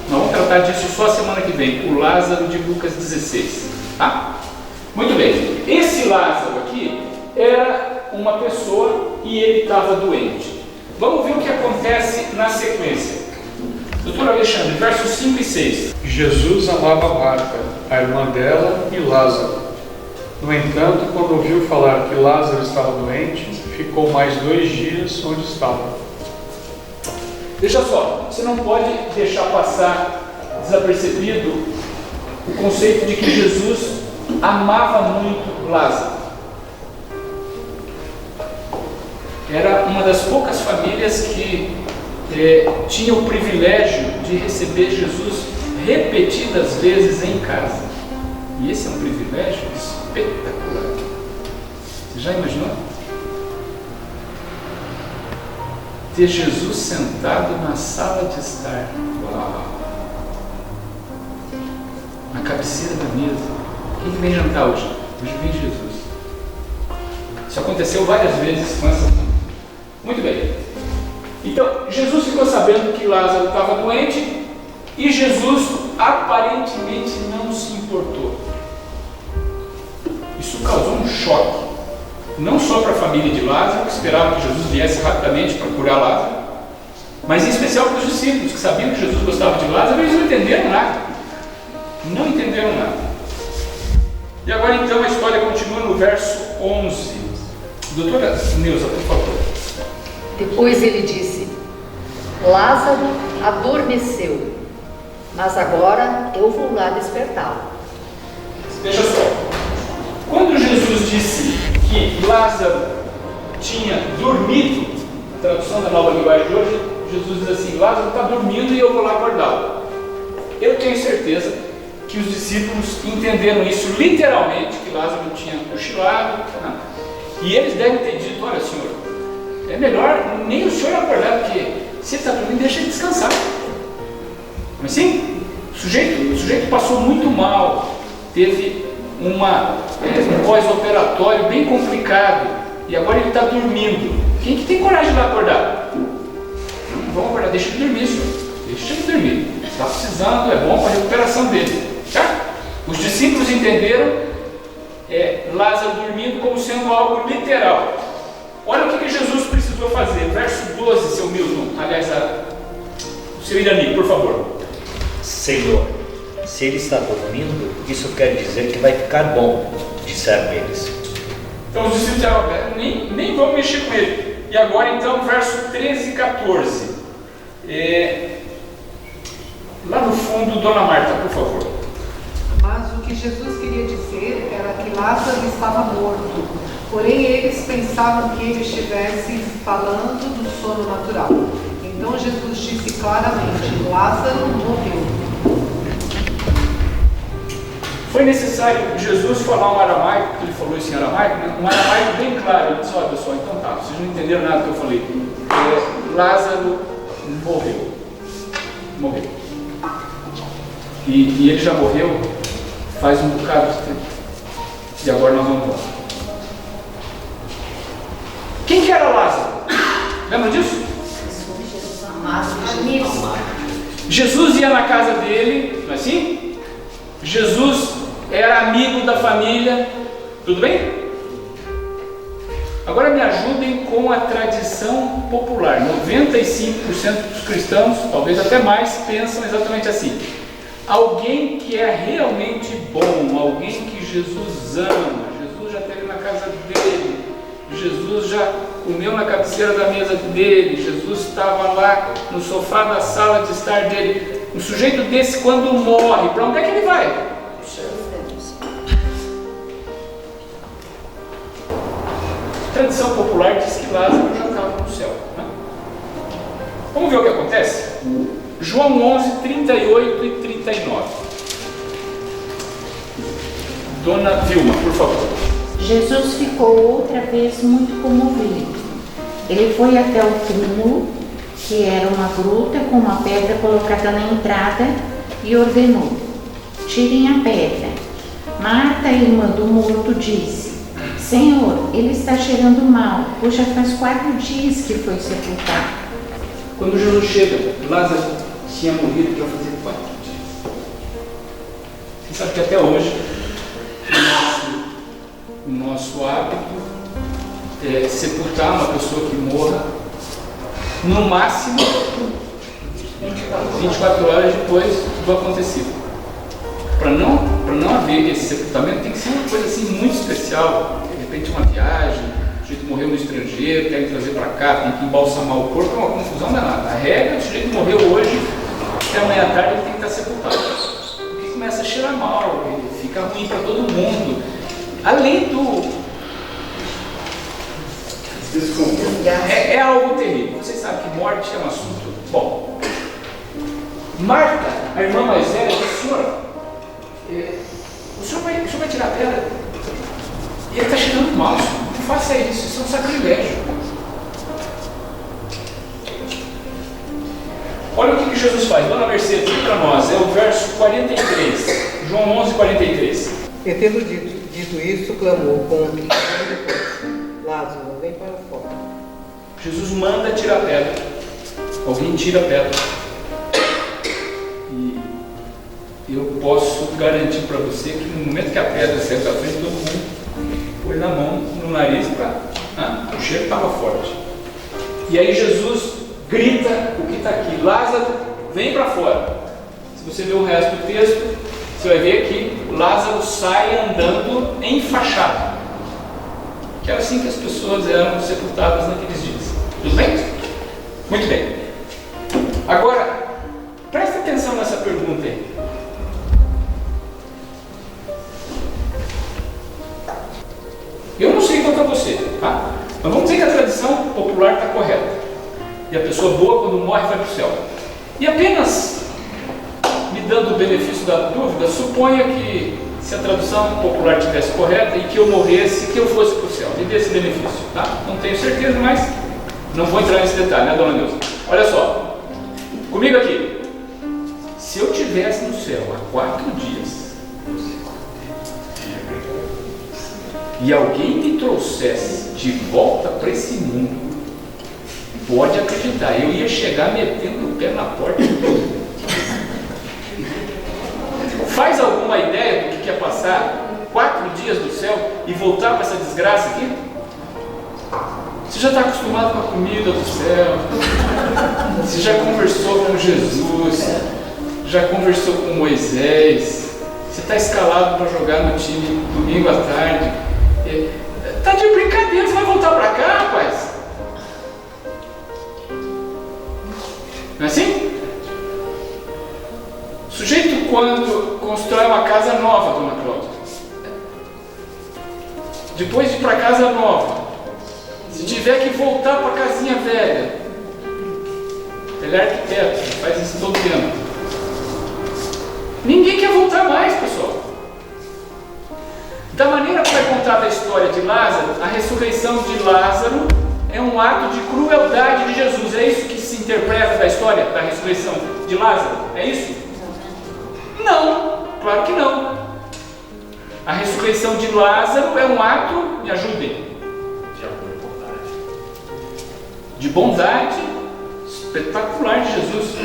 Nós vamos tratar disso só semana que vem, o Lázaro de Lucas 16. Tá? Muito bem, esse Lázaro aqui era uma pessoa e ele estava doente. Vamos ver o que acontece na sequência. Doutor Alexandre, versos 5 e 6. Jesus amava Marta, a irmã dela, e Lázaro. No entanto, quando ouviu falar que Lázaro estava doente, ficou mais 2 dias onde estava. Veja só, você não pode deixar passar desapercebido o conceito de que Jesus amava muito Lázaro. Era uma das poucas famílias que tinha o privilégio de receber Jesus repetidas vezes em casa. E esse é um privilégio espetacular. Você já imaginou? Ter Jesus sentado na sala de estar. Uau! Na cabeceira da mesa. Quem vem jantar hoje? Hoje vem Jesus. Isso aconteceu várias vezes com essa família. Muito bem. Então, Jesus ficou sabendo que Lázaro estava doente e Jesus aparentemente não se importou. Isso causou um choque, não só para a família de Lázaro, que esperava que Jesus viesse rapidamente para curar Lázaro, Mas em especial para os discípulos que sabiam que Jesus gostava de Lázaro, eles não entenderam nada. Não entenderam nada. E agora então a história continua no verso 11. Doutora Neuza, por favor. Depois ele disse: Lázaro adormeceu, mas agora eu vou lá despertá-lo. Veja só, quando Jesus disse que Lázaro tinha dormido, a tradução da nova linguagem de hoje, Jesus diz assim: Lázaro está dormindo e eu vou lá acordá-lo. Eu tenho certeza que os discípulos entenderam isso literalmente, que Lázaro tinha cochilado, né? E eles devem ter dito: olha, Senhor, é melhor nem o Senhor acordar, porque se ele está dormindo, deixa ele descansar. Mas sim, o sujeito passou muito mal, teve um pós-operatório bem complicado, e agora ele está dormindo. Quem que tem coragem de lá acordar? Não vamos acordar, deixa ele dormir, Senhor. Deixa ele dormir. Está precisando, é bom para a recuperação dele. Tá? Os discípulos entenderam Lázaro dormindo como sendo algo literal. Olha o que Jesus precisou fazer. Verso 12, seu Milton. Aliás, o seu Irani, por favor. Senhor, se ele está dormindo, isso quer dizer que vai ficar bom, disseram eles. Então os discípulos disseram: nem vamos mexer com ele. E agora então, verso 13 e 14. Lá no fundo, Dona Marta, por favor. Mas o que Jesus queria dizer era que Lázaro estava morto. Porém, eles pensavam que ele estivesse falando do sono natural. Então Jesus disse claramente: Lázaro morreu. Foi necessário Jesus falar um aramaico, porque ele falou isso em aramaico, né? Um aramaico bem claro. Ele disse: olha pessoal, então tá, vocês não entenderam nada do que eu falei. Lázaro morreu. Morreu. E ele já morreu faz um bocado de tempo. E agora nós vamos lá. Quem que era Lázaro? Lembra disso? Jesus ia na casa dele, não é assim? Jesus era amigo da família, tudo bem? Agora me ajudem com a tradição popular. 95% dos cristãos, talvez até mais, pensam exatamente assim: alguém que é realmente bom, alguém que Jesus ama, Jesus já esteve na casa dele, Jesus já comeu na cabeceira da mesa dele, Jesus estava lá no sofá da sala de estar dele. Um sujeito desse, quando morre, para onde é que ele vai? O Senhor Deus. A tradição popular diz que Lázaro já estava no céu, né? Vamos ver o que acontece? João 11, 38 e 39. Dona Vilma, por favor. Jesus ficou outra vez muito comovido. Ele foi até o túmulo, que era uma gruta com uma pedra colocada na entrada, e ordenou: tirem a pedra. Marta, irmã do morto, disse: Senhor, ele está cheirando mal, pois já faz 4 dias que foi sepultado. Quando Jesus chega, Lázaro tinha morrido já fazia 4 dias. Você sabe que até hoje o nosso hábito é sepultar uma pessoa que morra no máximo 24 horas depois do acontecido. Para não haver esse sepultamento, tem que ser uma coisa assim muito especial. De repente uma viagem, o sujeito morreu no estrangeiro, querem trazer para cá, tem que embalsamar o corpo, é uma confusão danada. A regra, o sujeito morreu hoje, até amanhã à tarde ele tem que estar sepultado. Porque começa a cheirar mal, fica ruim para todo mundo. Além do... É algo terrível. Vocês sabem que morte é um assunto bom. Marta, a irmã mais velha, disse: Senhor, o senhor vai tirar a pedra? E ele está cheirando mal, senhor. Não faça isso, isso é um sacrilégio. Olha o que Jesus faz. Dona Mercedes, diga para nós, é o verso 43, João 11, 43. E tendo dito isso, clamou com um depois: Lázaro, vem para fora. Jesus manda tirar a pedra. Alguém tira a pedra. E eu posso garantir para você que no momento que a pedra saiu da frente, todo mundo pôs na mão, no nariz, o cheiro estava forte. E aí Jesus grita o que está aqui: Lázaro, vem para fora. Se você ver o resto do texto, você vai ver que Lázaro sai andando enfaixado. Que era assim que as pessoas eram sepultadas naqueles dias. Tudo bem? Muito bem. Agora, presta atenção nessa pergunta aí. Eu não sei quanto a você, tá? Mas vamos dizer que a tradição popular está correta. E a pessoa boa, quando morre, vai para o céu. E apenas me dando o benefício da dúvida, suponha que se a tradução popular estivesse correta e que eu morresse, que eu fosse para o céu. Me dê esse benefício, tá? Não tenho certeza, mas não vou entrar nesse detalhe, né, dona Neuza? Olha só, comigo aqui. Se eu estivesse no céu há 4 dias e alguém me trouxesse de volta para esse mundo, pode acreditar, eu ia chegar metendo o pé na porta de tudo. Faz alguma ideia do que é passar 4 dias no céu e voltar para essa desgraça aqui? Você já está acostumado com a comida do céu, você já conversou com Jesus, já conversou com Moisés, você está escalado para jogar no time domingo à tarde. Está de brincadeira, você vai voltar para cá, rapaz? Não é assim? O sujeito, quando constrói uma casa nova, dona Cláudia, depois de ir para a casa nova, se tiver que voltar para a casinha velha, ele é arquiteto, faz isso todo tempo. Ninguém quer voltar mais, pessoal. Da maneira que foi contada a história de Lázaro, a ressurreição de Lázaro é um ato de crueldade de Jesus. É isso que se interpreta da história da ressurreição de Lázaro? É isso? Não, claro que não. A ressurreição de Lázaro é um ato, me ajudem, de bondade espetacular de Jesus.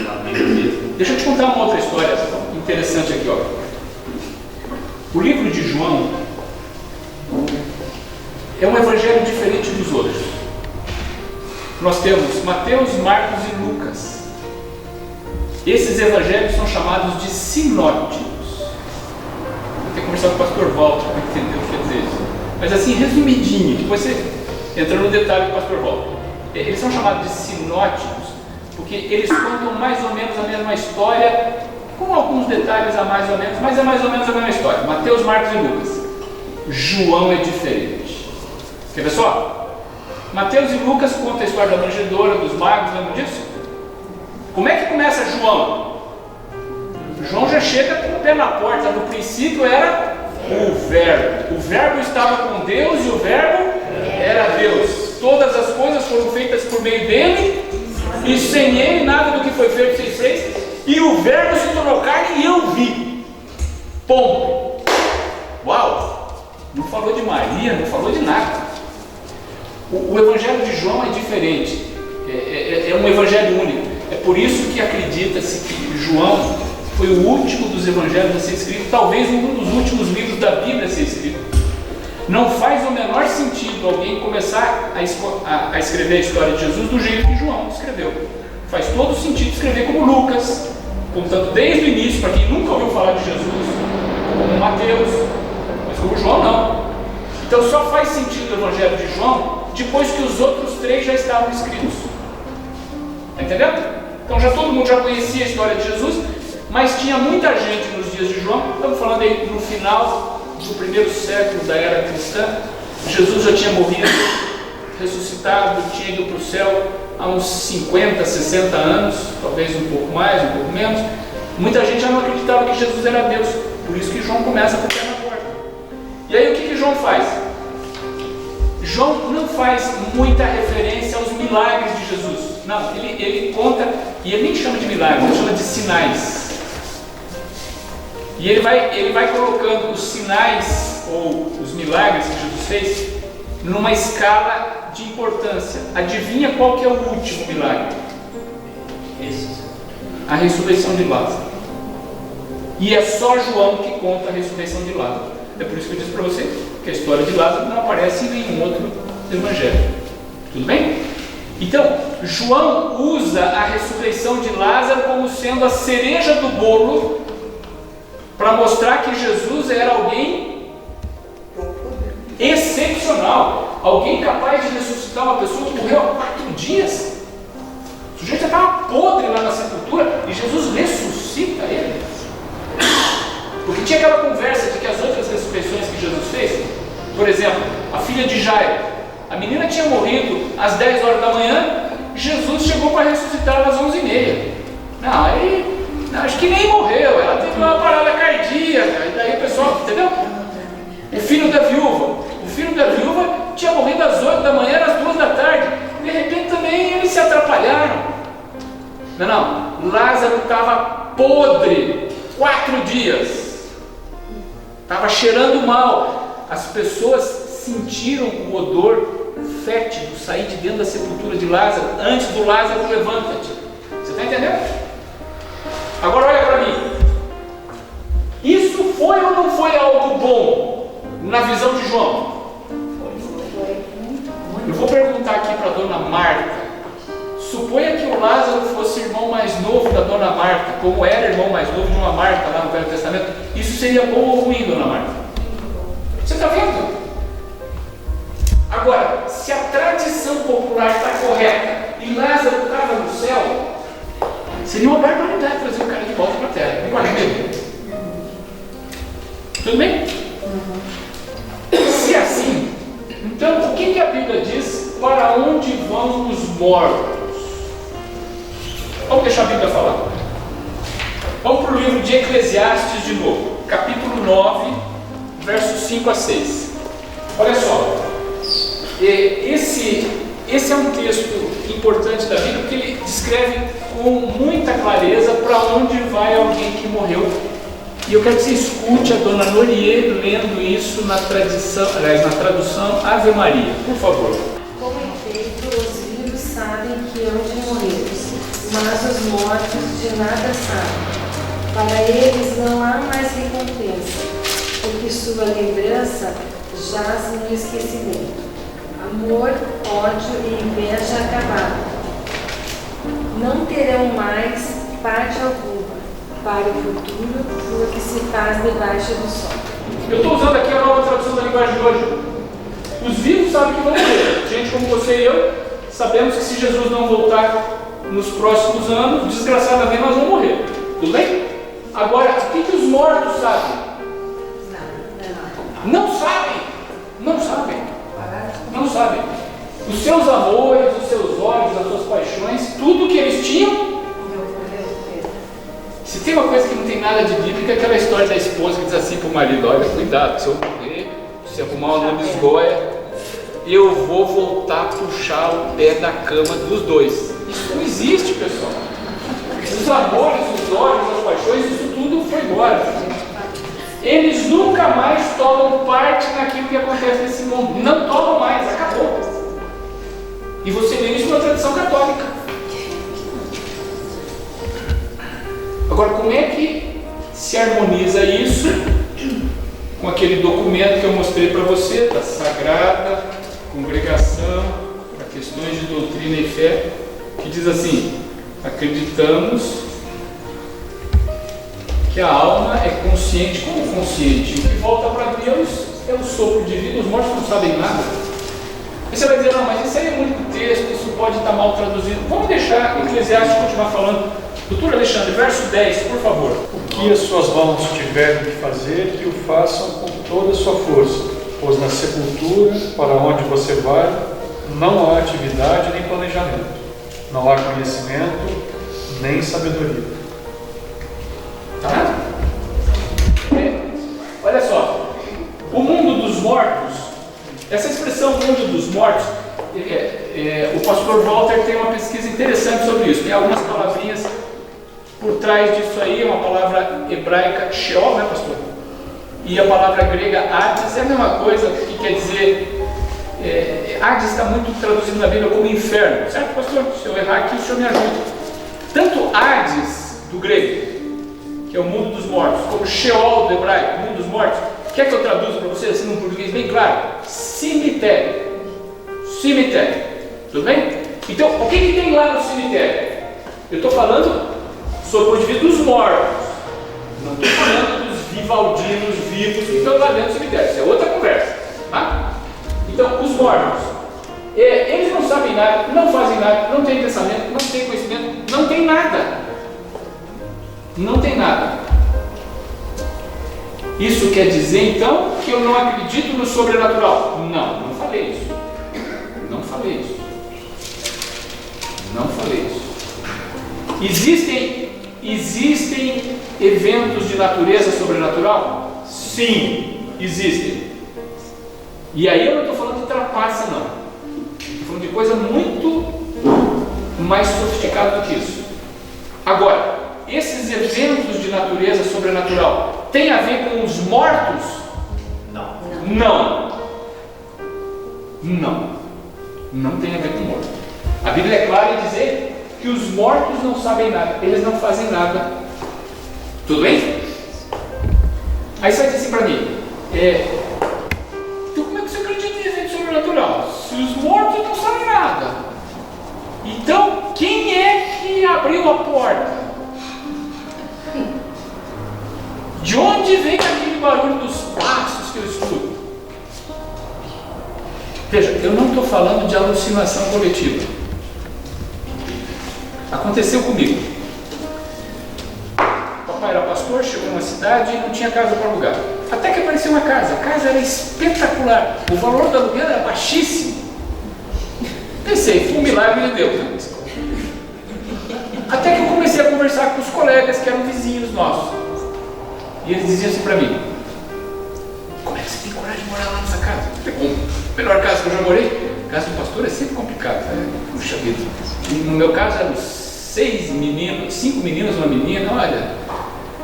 Deixa eu te contar uma outra história interessante aqui, ó. O livro de João é um evangelho diferente dos outros. Nós temos Mateus, Marcos e Lucas. Esses evangelhos são chamados de sinóticos. Vou ter que conversar com o pastor Walter para entender o que quer dizer isso. Mas assim, resumidinho, depois você entra no detalhe com o pastor Walter. Eles são chamados de sinóticos porque eles contam mais ou menos a mesma história, com alguns detalhes a mais ou menos, mas é mais ou menos a mesma história. Mateus, Marcos e Lucas. João é diferente. Quer ver só? Mateus e Lucas contam a história da manjedoura, dos magos, lembram disso? Como é que começa João? João já chega com o pé na porta. No princípio era o Verbo. O Verbo estava com Deus e o Verbo era Deus. Todas as coisas foram feitas por meio dele, e sem ele nada do que foi feito se fez. E o Verbo se tornou carne e eu vi. Ponto. Uau! Não falou de Maria, não falou de nada. O evangelho de João é diferente. É um evangelho único. É por isso que acredita-se que João foi o último dos evangelhos a ser escrito, talvez um dos últimos livros da Bíblia a ser escrito. Não faz o menor sentido alguém começar a escrever a história de Jesus do jeito que João escreveu. Faz todo sentido escrever como Lucas, contando desde o início, para quem nunca ouviu falar de Jesus, como Mateus, mas como João não. Então só faz sentido o evangelho de João depois que os outros 3 já estavam escritos. Está entendendo? Então todo mundo já conhecia a história de Jesus, mas tinha muita gente nos dias de João. Estamos falando aí no final do 1º século da era cristã. Jesus já tinha morrido, ressuscitado, tinha ido para o céu há uns 50, 60 anos, talvez um pouco mais, um pouco menos. Muita gente já não acreditava que Jesus era Deus, por isso que João começa com o pé na porta. E aí o que João faz? João não faz muita referência aos milagres de Jesus. Não, ele conta, e ele nem chama de milagres, ele chama de sinais. E ele vai colocando os sinais ou os milagres que Jesus fez numa escala de importância. Adivinha qual que é o último milagre? A ressurreição de Lázaro. E é só João que conta a ressurreição de Lázaro. É por isso que eu disse para você que a história de Lázaro não aparece em nenhum outro evangelho. Tudo bem? Então, João usa a ressurreição de Lázaro como sendo a cereja do bolo para mostrar que Jesus era alguém excepcional, alguém capaz de ressuscitar uma pessoa que morreu há 4 dias. O sujeito já estava podre lá na sepultura e Jesus ressuscita ele. Porque tinha aquela conversa de que as outras ressurreições que Jesus fez, por exemplo, a filha de Jairo, a menina tinha morrido às 10 horas da manhã, Jesus chegou para ressuscitar às 11h30. Não, acho que nem morreu, ela teve uma parada cardíaca, e daí o pessoal, entendeu? O filho da viúva tinha morrido às 8 da manhã, às 2 da tarde, de repente também eles se atrapalharam. Não, Lázaro estava podre, 4 dias, estava cheirando mal, as pessoas sentiram o odor fétido sair de dentro da sepultura de Lázaro, antes do Lázaro levanta-te. Você está entendendo? Agora olha para mim. Isso foi ou não foi algo bom na visão de João? Eu vou perguntar aqui para a dona Marta. Suponha que o Lázaro fosse irmão mais novo da dona Marta, como era irmão mais novo de uma Marta lá no Velho Testamento. Isso seria bom ou ruim, dona Marta? Você está vendo? Agora, se a tradição popular está correta e Lázaro estava no céu, seria uma barbaridade trazer o cara de volta para a terra. Concorda comigo? Tudo bem? Se é assim, então o que a Bíblia diz para onde vão os mortos? Vamos deixar a Bíblia falar. Vamos para o livro de Eclesiastes de novo, capítulo 9, versos 5 a 6. Olha só. Esse é um texto importante da Bíblia porque ele descreve com muita clareza para onde vai alguém que morreu. E eu quero que você escute a dona Norier lendo isso na tradução Ave Maria, por favor. Com efeito, os vivos sabem que hão de morrer, mas os mortos de nada sabem. Para eles não há mais recompensa, porque sua lembrança jaz no esquecimento. Amor, ódio e inveja acabaram. Não terão mais parte alguma para o futuro do que se faz debaixo do sol. Eu estou usando aqui a nova tradução da linguagem de hoje. Os vivos sabem que vão morrer. Gente como você e eu sabemos que se Jesus não voltar nos próximos anos, desgraçadamente nós vamos morrer. Tudo bem? Agora, o que os mortos sabem? Não sabem. Não sabem. Não sabem. Os seus amores, os seus olhos, as suas paixões, tudo que eles tinham. Se tem uma coisa que não tem nada de bíblica, é aquela história da esposa que diz assim para o marido: olha, cuidado, se eu morrer, se arrumar uma lisgoia, eu vou voltar a puxar o pé da cama dos dois. Isso não existe, pessoal. Os amores, os olhos, as paixões, isso tudo foi embora. Eles nunca mais tomam parte naquilo que acontece nesse mundo. Não tomam mais, acabou. E você vê isso na tradição católica. Agora, como é que se harmoniza isso com aquele documento que eu mostrei para você, da Sagrada Congregação para Questões de Doutrina e Fé, que diz assim: acreditamos que a alma é consciente. Como consciente? O que volta para Deus é o sopro de vida, os mortos não sabem nada. E você vai dizer: não, mas isso aí é o único texto, isso pode estar mal traduzido. Vamos deixar o Eclesiastes continuar falando. Doutor Alexandre, verso 10, por favor. O que as suas mãos tiverem que fazer, que o façam com toda a sua força, pois na sepultura, para onde você vai, não há atividade nem planejamento, não há conhecimento nem sabedoria. Tá? Olha só, o mundo dos mortos, essa expressão mundo dos mortos, o pastor Walter tem uma pesquisa interessante sobre isso. Tem algumas palavrinhas por trás disso aí, uma palavra hebraica, Sheol, né, pastor? E a palavra grega Hades é a mesma coisa, que quer dizer, Hades está muito traduzido na Bíblia como inferno, certo, pastor? Se eu errar aqui, o senhor me ajuda. Tanto Hades, do grego, que é o mundo dos mortos, como Sheol, do hebraico, o mundo dos mortos, quer que eu traduza para vocês, assim, num português bem claro? Cemitério. Cemitério. Tudo bem? Então, o que tem lá no cemitério? Eu estou falando sob o ponto de vista dos mortos. Não estou falando dos vivaldinos vivos que estão lá dentro do cemitério. Isso é outra conversa. Tá? Então, os mortos, eles não sabem nada, não fazem nada, não têm pensamento, não têm conhecimento, não tem nada. Não tem nada. Isso quer dizer então que eu não acredito no sobrenatural? Não, não falei isso. Não falei isso. Não falei isso. Existem eventos de natureza sobrenatural? Sim, existem. E aí eu não estou falando de trapaça, não. Estou falando de coisa muito mais sofisticada do que isso. Agora, esses eventos de natureza sobrenatural têm a ver com os mortos? Não. Não. Não. Não tem a ver com mortos. A Bíblia é clara em dizer que os mortos não sabem nada, eles não fazem nada. Tudo bem? Aí você vai dizer assim para mim, então como é que você acredita em evento sobrenatural? Se os mortos não sabem nada, então quem é que abriu a porta? De onde vem aquele barulho dos passos que eu escuto? Veja, eu não estou falando de alucinação coletiva. Aconteceu comigo. Papai era pastor, chegou numa cidade e não tinha casa para alugar. Até que apareceu uma casa. A casa era espetacular. O valor do aluguel era baixíssimo. Pensei, foi um milagre de Deus. Né? Até que eu comecei a conversar com os colegas que eram vizinhos nossos. E eles diziam assim para mim: como é que você tem coragem de morar lá nessa casa? A melhor casa que eu já morei. A casa do pastor é sempre complicado. Puxa vida. E no meu caso eram 6 meninos, 5 meninos, uma menina. Olha,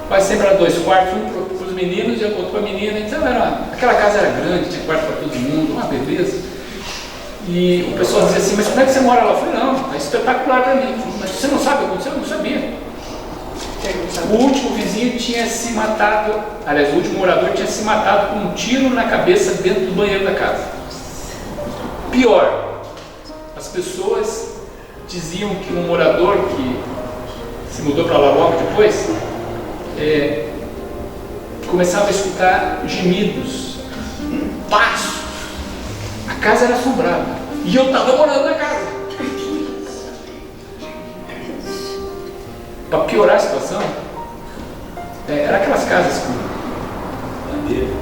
quase sempre era 2 quartos, um para os meninos e outro para a menina. Então aquela casa era grande, tinha quarto para todo mundo, uma beleza. E o pessoal dizia assim: mas como é que você mora lá? Eu falei: não, é espetacular para mim. Falei: mas você não sabe o que aconteceu? Eu não sabia. O último vizinho tinha se matado, aliás, o último morador tinha se matado com um tiro na cabeça dentro do banheiro da casa. Pior, as pessoas diziam que um morador que se mudou para lá logo depois começava a escutar gemidos, passos. A casa era assombrada e eu estava morando na casa. Para piorar a situação, era aquelas casas com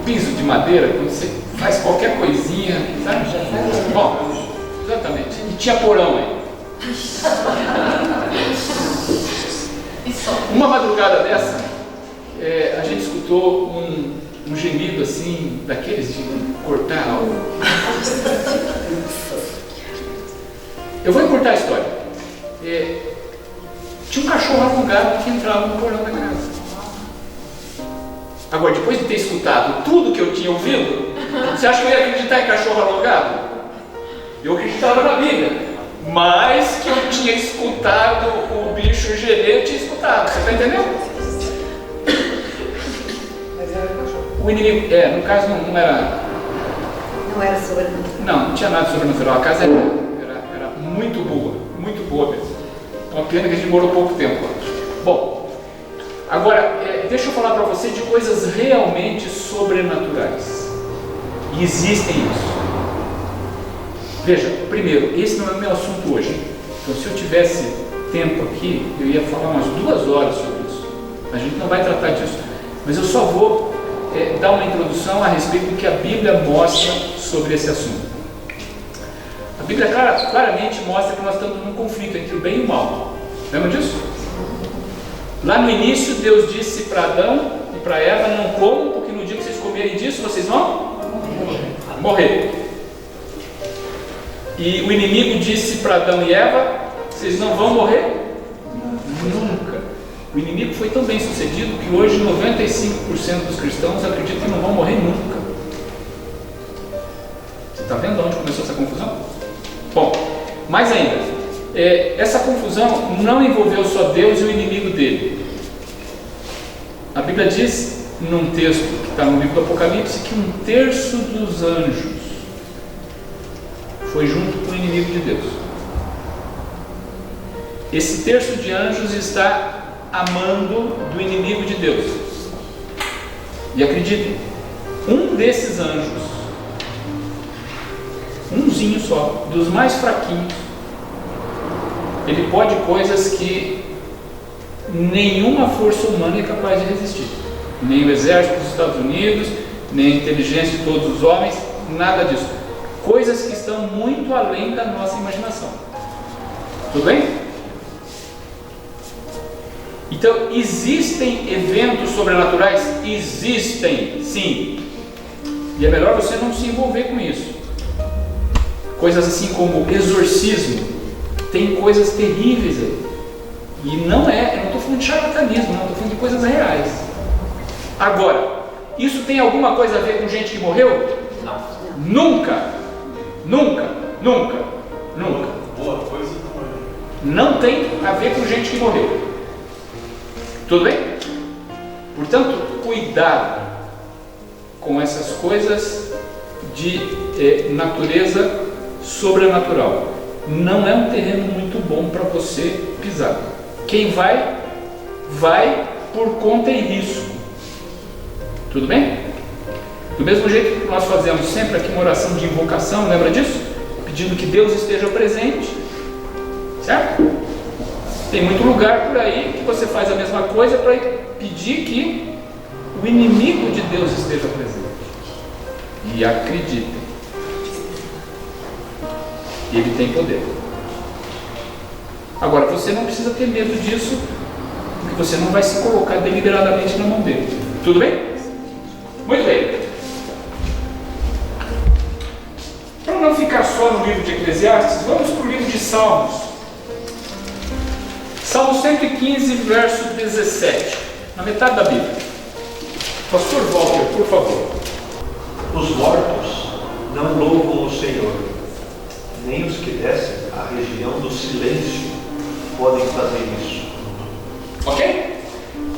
piso de madeira, quando você faz qualquer coisinha, sabe? Bom, exatamente. E tinha porão aí. Uma madrugada dessa, a gente escutou um gemido assim, daqueles de cortar algo. Eu vou encurtar a história. Tinha um cachorro alugado que entrava no porão da casa. Agora, depois de ter escutado tudo que eu tinha ouvido, você acha que eu ia acreditar em cachorro alugado? Eu acreditava na Bíblia, mas que eu tinha escutado o bicho gemer, eu tinha escutado. Você está entendendo? Mas era cachorro. O inimigo, no caso não era... Não era sobrenatural. Não tinha nada sobrenatural. A casa era muito boa mesmo. Uma pena que a gente morou pouco tempo lá. Bom, agora, deixa eu falar para você de coisas realmente sobrenaturais. E existem isso. Veja, primeiro, esse não é o meu assunto hoje. Então, se eu tivesse tempo aqui, eu ia falar umas 2 horas sobre isso. A gente não vai tratar disso. Mas eu só vou dar uma introdução a respeito do que a Bíblia mostra sobre esse assunto. A Bíblia claramente mostra que nós estamos num conflito entre o bem e o mal. Lembra disso? Lá no início, Deus disse para Adão e para Eva: não comam, porque no dia que vocês comerem disso, vocês vão morrer. E o inimigo disse para Adão e Eva: vocês não vão morrer nunca. O inimigo foi tão bem sucedido que hoje 95% dos cristãos acreditam que não vão morrer nunca. Você está vendo de onde começou essa confusão? Bom, mais ainda, essa confusão não envolveu só Deus e o inimigo dele. A Bíblia diz, num texto que está no livro do Apocalipse, que 1/3 dos anjos foi junto com o inimigo de Deus. esse terço de anjos está amando do inimigo de Deus. E acreditem, um desses anjos, umzinho só, dos mais fraquinhos, ele pode coisas que nenhuma força humana é capaz de resistir. Nem o exército dos Estados Unidos, nem a inteligência de todos os homens, nada disso. Coisas que estão muito além da nossa imaginação. Tudo bem? Então, existem eventos sobrenaturais? Existem, sim. E é melhor você não se envolver com isso. Coisas assim como exorcismo, tem coisas terríveis aí. E não é, eu não estou falando de charlatanismo, não, estou falando de coisas reais. Agora, isso tem alguma coisa a ver com gente que morreu? Não. Nunca, nunca, nunca, nunca. Boa coisa não tem a ver com gente que morreu. Tudo bem? Portanto, cuidado com essas coisas de natureza sobrenatural. Não é um terreno muito bom para você pisar. Quem vai, vai por conta e risco. Tudo bem? Do mesmo jeito que nós fazemos sempre aqui uma oração de invocação, lembra disso? Pedindo que Deus esteja presente. Certo? Tem muito lugar por aí que você faz a mesma coisa para pedir que o inimigo de Deus esteja presente. E acreditem, ele tem poder. Agora, você não precisa ter medo disso, porque você não vai se colocar deliberadamente na mão dele. Tudo bem? Muito bem. Para não ficar só no livro de Eclesiastes, vamos para o livro de Salmos. Salmo 115, verso 17, na metade da Bíblia. Pastor Walter, por favor. Os mortos não louvam o Senhor, nem os que descem à região do silêncio podem fazer isso. Ok?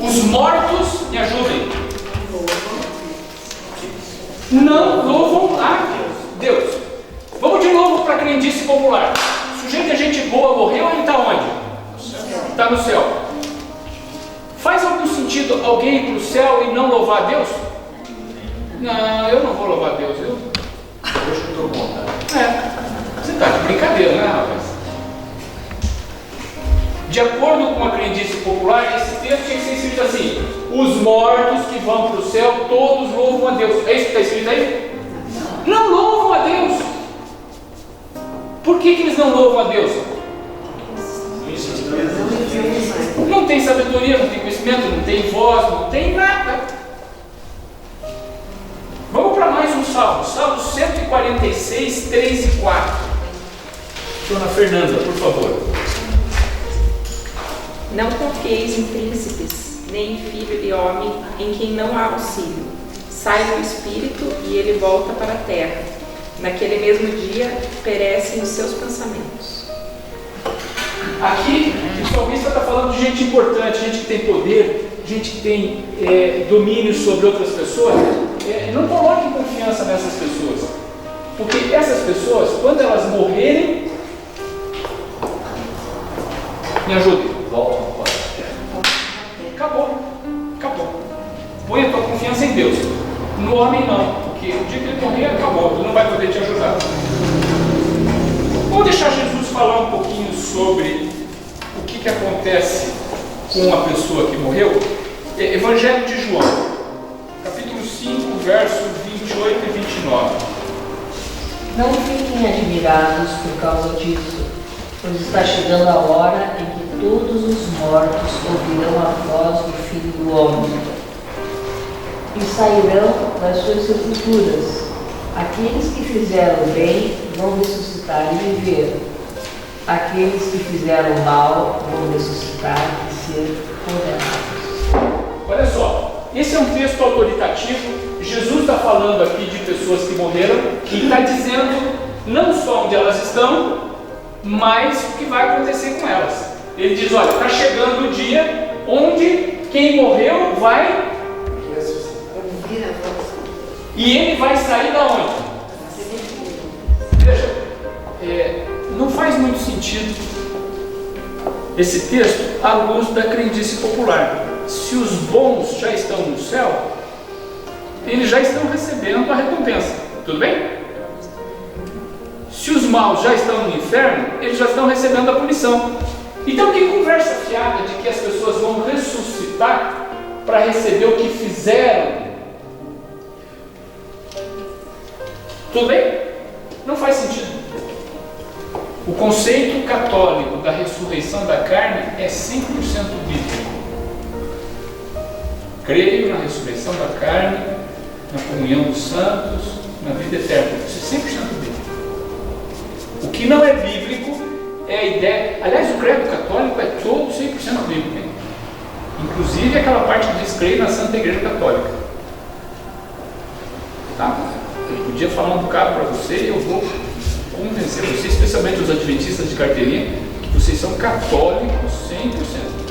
Os mortos, me ajudem. Não louvam a Deus. Vamos de novo para a crendice popular. O sujeito é gente boa, morreu, ele está onde? Está no céu. Faz algum sentido alguém ir para o céu e não louvar a Deus? Não, eu não vou louvar a Deus. Eu acho que estou bom. Você está de brincadeira, né, rapaz? De acordo com a crendice popular, esse texto tinha que ser escrito assim: os mortos que vão para o céu, todos louvam a Deus. É isso que está escrito aí? Não louvam a Deus. Por que eles não louvam a Deus? Não tem sabedoria, não tem conhecimento, não tem voz, não tem nada. Vamos para mais um salmo. Salmo 146, 3 e 4. Dona Fernanda, por favor. Não confieis em príncipes, nem em filho de homem, em quem não há auxílio. Sai do espírito e ele volta para a terra. Naquele mesmo dia perecem os seus pensamentos. Aqui o salmista está falando de gente importante, gente que tem poder, gente que tem domínio sobre outras pessoas. Não coloquem confiança nessas pessoas, porque essas pessoas, quando elas morrerem, me ajudem, voltam para a terra. Acabou. Põe a tua confiança em Deus. No homem não, porque o dia que ele morrer, acabou, ele não vai poder te ajudar. Vamos deixar Jesus falar um pouquinho sobre o que acontece com a pessoa que morreu. Evangelho de João, capítulo 5, versos 28 e 29. Não fiquem admirados por causa disso, pois está chegando a hora em que todos os mortos ouvirão a voz do Filho do Homem e sairão das suas sepulturas. Aqueles que fizeram bem vão ressuscitar e viver. Aqueles que fizeram mal vão ressuscitar e ser condenados. Olha só, esse é um texto autoritativo. Jesus está falando aqui de pessoas que morreram e está dizendo não só onde elas estão, mas o que vai acontecer com elas. Ele diz, olha, está chegando o dia onde quem morreu vai e ele vai sair da onde? Veja, não faz muito sentido esse texto à luz da crendice popular. Se os bons já estão no céu, eles já estão recebendo a recompensa. Tudo bem? Se os maus já estão no inferno, eles já estão recebendo a punição. Então, que conversa fiada de que as pessoas vão ressuscitar para receber o que fizeram? Tudo bem? Não faz sentido. O conceito católico da ressurreição da carne é 100% bíblico. Creio na ressurreição da carne, na comunhão dos santos, na vida eterna. Isso é 100% bíblico. O que não é bíblico é a ideia. Aliás, o credo católico é todo 100% bíblico. Hein? Inclusive aquela parte que diz creio na Santa Igreja Católica. Tá? Eu podia falar um bocado para você e eu vou convencer você, especialmente os adventistas de carteirinha, que vocês são católicos 100%.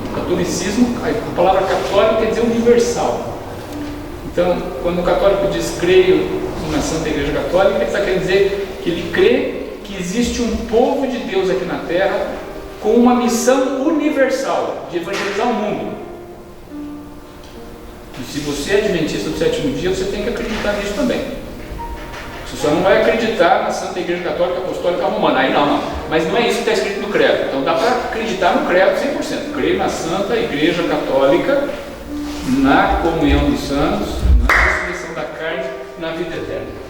O catolicismo, a palavra católica quer dizer universal. Então, quando o católico diz creio na Santa Igreja Católica, ele está querendo dizer que ele crê que existe um povo de Deus aqui na Terra com uma missão universal de evangelizar o mundo. E se você é adventista do sétimo dia, você tem que acreditar nisso também. Você só não vai acreditar na Santa Igreja Católica Apostólica Romana. Aí não. Mas não é isso que está escrito no credo. Então dá para acreditar no credo 100%. Creio na Santa Igreja Católica, na comunhão dos santos, na ressurreição da carne, na vida eterna.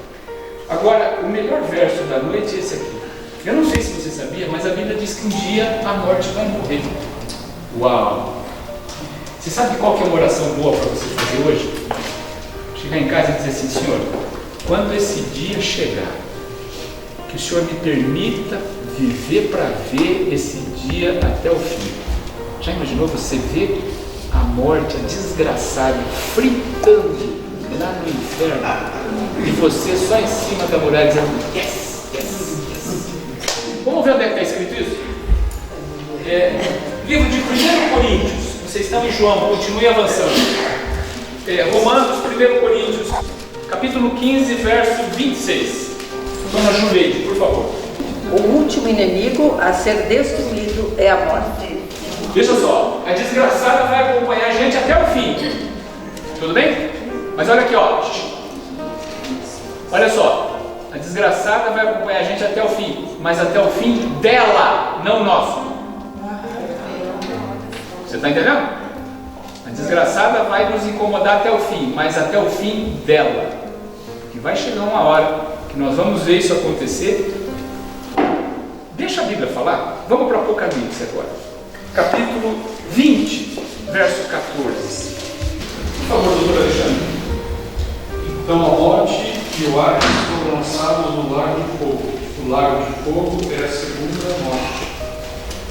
Agora, o melhor verso da noite é esse aqui. Eu não sei se você sabia, mas a Bíblia diz que um dia a morte vai morrer. Uau! Você sabe qual que é uma oração boa para você fazer hoje? Chegar em casa e dizer assim: Senhor, quando esse dia chegar, que o Senhor me permita viver para ver esse dia até o fim. Já imaginou você ver a morte, a desgraçada, fritando lá no inferno, e você só em cima da muralha dizendo yes, yes, yes. Vamos ver onde é que está escrito isso? Livro de 1 Coríntios, vocês estão em João, continue avançando. Romanos, 1 Coríntios, capítulo 15, verso 26. Dona Juleide, por favor. O último inimigo a ser destruído é a morte. Veja só, a desgraçada vai acompanhar a gente até o fim. Tudo bem? Mas olha aqui, ó. Olha só. A desgraçada vai acompanhar a gente até o fim. Mas até o fim dela, não nosso. Você está entendendo? A desgraçada vai nos incomodar até o fim. Mas até o fim dela. Porque vai chegar uma hora que nós vamos ver isso acontecer. Deixa a Bíblia falar. Vamos para Apocalipse agora. Capítulo 20, verso 14. Por favor, doutor Alexandre. Então a morte e o Hades foram lançados no lago de fogo. O lago de fogo é a segunda morte.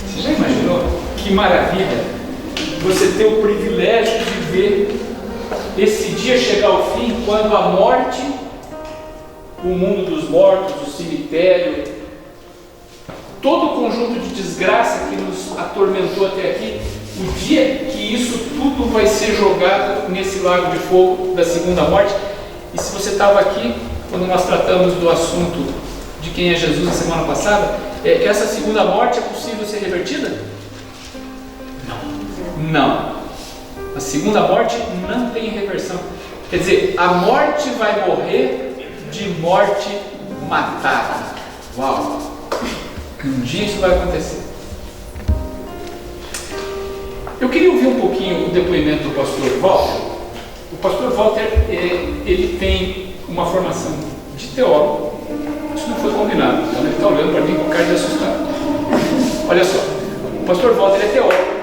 Você já imaginou? Que maravilha! Você ter o privilégio de ver esse dia chegar ao fim, quando a morte, o mundo dos mortos, o cemitério, todo o conjunto de desgraça que nos atormentou até aqui, o dia que isso tudo vai ser jogado nesse lago de fogo da segunda morte. E se você estava aqui, quando nós tratamos do assunto de quem é Jesus na semana passada, essa segunda morte é possível ser revertida? Não. A segunda morte não tem reversão. Quer dizer, a morte vai morrer de morte matada. Uau! Um dia isso vai acontecer. Eu queria ouvir um pouquinho o depoimento do pastor Walter. O pastor Walter, ele tem uma formação de teólogo. Isso não foi combinado, então ele está olhando para mim com cara de assustado. Olha só, o pastor Walter é teólogo.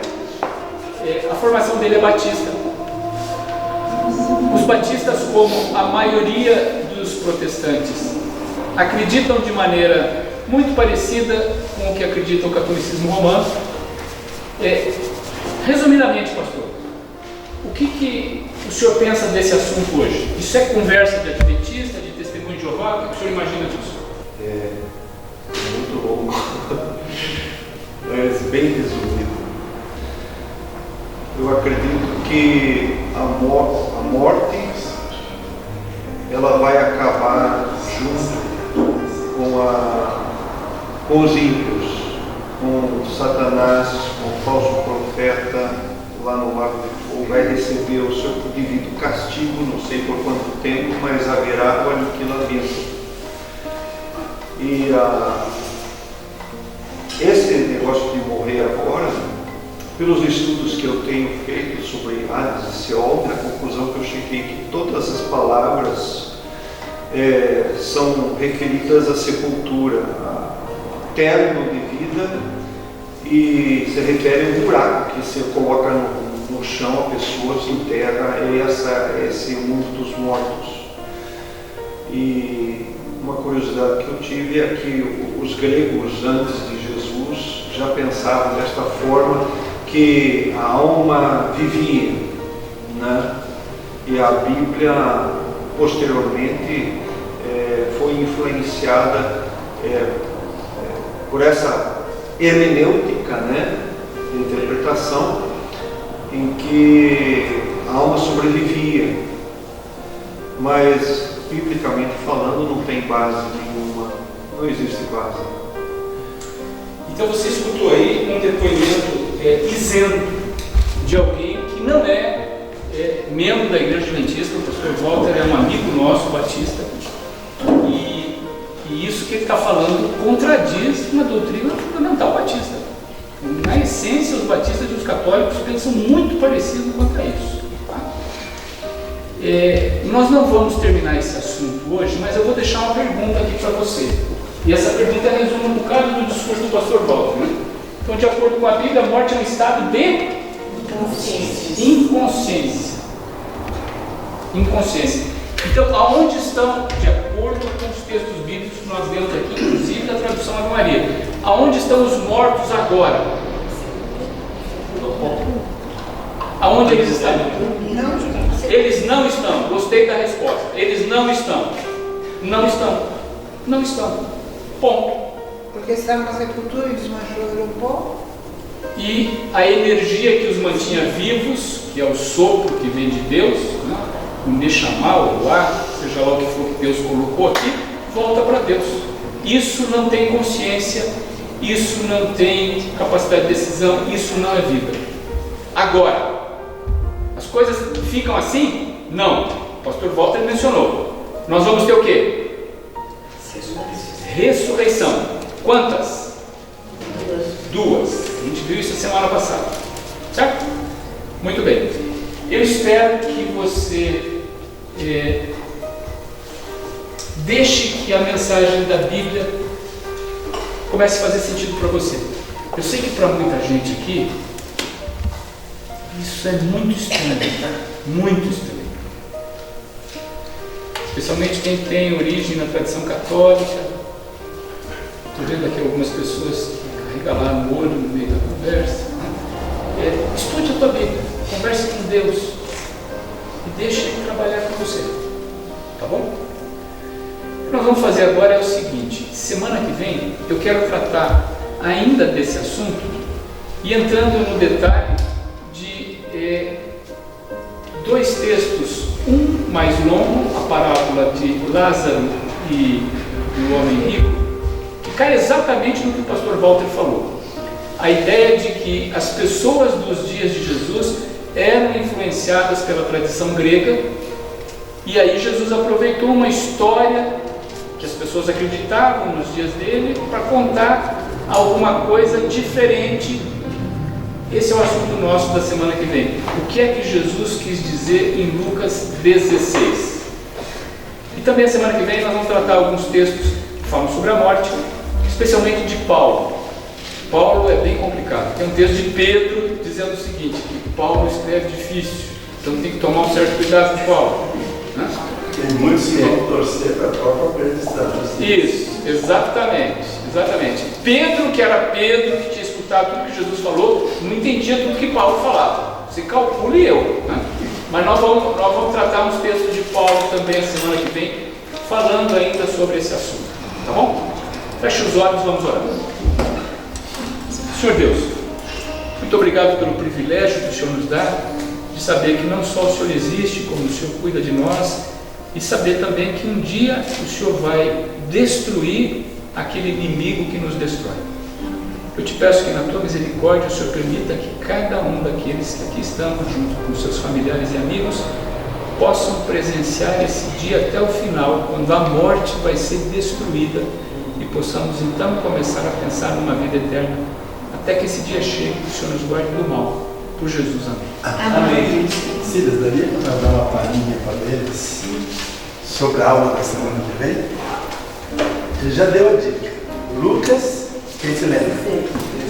A formação dele é batista. Os batistas, como a maioria dos protestantes, acreditam de maneira muito parecida com o que acredita o catolicismo romano. Resumidamente, pastor, o que o senhor pensa desse assunto hoje? Isso é conversa de adventista, de testemunho de Jeová? O que o senhor imagina disso? É muito longo, mas bem resumido. Eu acredito que a morte ela vai acabar junto com os ímpios, com Satanás. receber o seu devido castigo, não sei por quanto tempo, mas haverá o aniquilamento. E esse negócio de morrer agora, pelos estudos que eu tenho feito sobre Hades e Seol, a conclusão que eu cheguei é que todas as palavras são referidas à sepultura, a término de vida, e se refere a um buraco que se coloca no chão, a pessoa se enterra, esse mundo dos mortos. E uma curiosidade que eu tive é que os gregos, antes de Jesus, já pensavam desta forma, que a alma vivia, né? E a Bíblia, posteriormente, foi influenciada por essa hermenêutica, né, de interpretação, em que a alma sobrevivia, mas biblicamente falando não tem base nenhuma, não existe base. Então você escutou aí um depoimento isento de alguém que não é membro da Igreja Adventista. O pastor Walter é um amigo nosso, batista, e isso que ele está falando contradiz uma doutrina fundamental batista. Na essência, os batistas e os católicos pensam muito parecido quanto a isso. Tá? Nós não vamos terminar esse assunto hoje, mas eu vou deixar uma pergunta aqui para você. E essa pergunta resume um bocado do discurso do pastor Walter. Né? Então, de acordo com a Bíblia, a morte é um estado de inconsciência. Então, aonde estão, de acordo com os textos bíblicos que nós vemos aqui, inclusive da tradução Ave Maria, aonde estão os mortos agora? Aonde eles estão? Eles não estão. Gostei da resposta. Eles não estão. Não estão. Não estão. Ponto. Porque estavam na sepultura e desmanchou e virou pó. E a energia que os mantinha vivos, que é o sopro que vem de Deus, né? O Neshama, o ar, seja lá o que for que Deus colocou aqui, volta para Deus. Isso não tem consciência, isso não tem capacidade de decisão, isso não é vida. Agora, as coisas ficam assim? Não. O pastor Walter mencionou. Nós vamos ter o quê? Ressurreição. Quantas? Duas. A gente viu isso a semana passada. Certo? Muito bem. Eu espero que você deixe que a mensagem da Bíblia comece a fazer sentido para você. Eu sei que para muita gente aqui isso é muito estranho, tá? Muito estranho. Especialmente quem tem origem na tradição católica. Estou vendo aqui algumas pessoas que arregalaram o olho no meio da conversa. Estude a tua Bíblia, converse com Deus e deixe Ele trabalhar com você. Tá bom? O que nós vamos fazer agora é o seguinte: semana que vem eu quero tratar ainda desse assunto e entrando no detalhe de dois textos, um mais longo, a parábola de Lázaro e do homem rico, que cai exatamente no que o pastor Walter falou. A ideia de que as pessoas dos dias de Jesus eram influenciadas pela tradição grega, e aí Jesus aproveitou uma história que as pessoas acreditavam nos dias dele para contar alguma coisa diferente. Esse é o assunto nosso da semana que vem. O que é que Jesus quis dizer em Lucas 16? E também a semana que vem nós vamos tratar alguns textos que falam sobre a morte, especialmente de Paulo. Paulo é bem complicado. Tem um texto de Pedro dizendo o seguinte, que Paulo escreve difícil, então tem que tomar um certo cuidado com Paulo. Né? Tem muitos que vão torcer para a própria perdição. Isso, exatamente. Pedro, que era Pedro, que tinha escutado tudo que Jesus falou, não entendia tudo que Paulo falava. Você calcule eu. Né? Mas nós vamos tratar uns textos de Paulo também a semana que vem, falando ainda sobre esse assunto. Tá bom? Feche os olhos e vamos orar. Senhor Deus, muito obrigado pelo privilégio que o Senhor nos dá de saber que não só o Senhor existe, como o Senhor cuida de nós, e saber também que um dia o Senhor vai destruir aquele inimigo que nos destrói. Eu te peço que na tua misericórdia o Senhor permita que cada um daqueles que aqui estamos, junto com seus familiares e amigos, possam presenciar esse dia até o final, quando a morte vai ser destruída e possamos então começar a pensar numa vida eterna, até que esse dia chegue, que o Senhor nos guarde do mal. Por Jesus, amém. Amém. Silas, daria para dar uma palhinha para eles sobre a aula da semana que vem? Ele já deu a dica. Lucas, quem se lembra?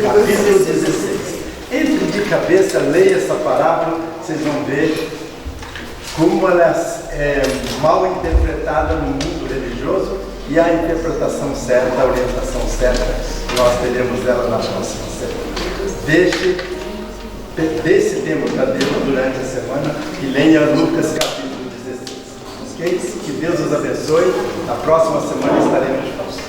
Capítulo 16. Entre de cabeça, leia essa parábola, vocês vão ver como ela é mal interpretada no mundo religioso e a interpretação certa, a orientação certa, nós teremos ela na próxima semana. Dê esse tempo para Deus durante a semana e leia Lucas capítulo 16. Ok? Que Deus os abençoe. Na próxima semana estaremos juntos.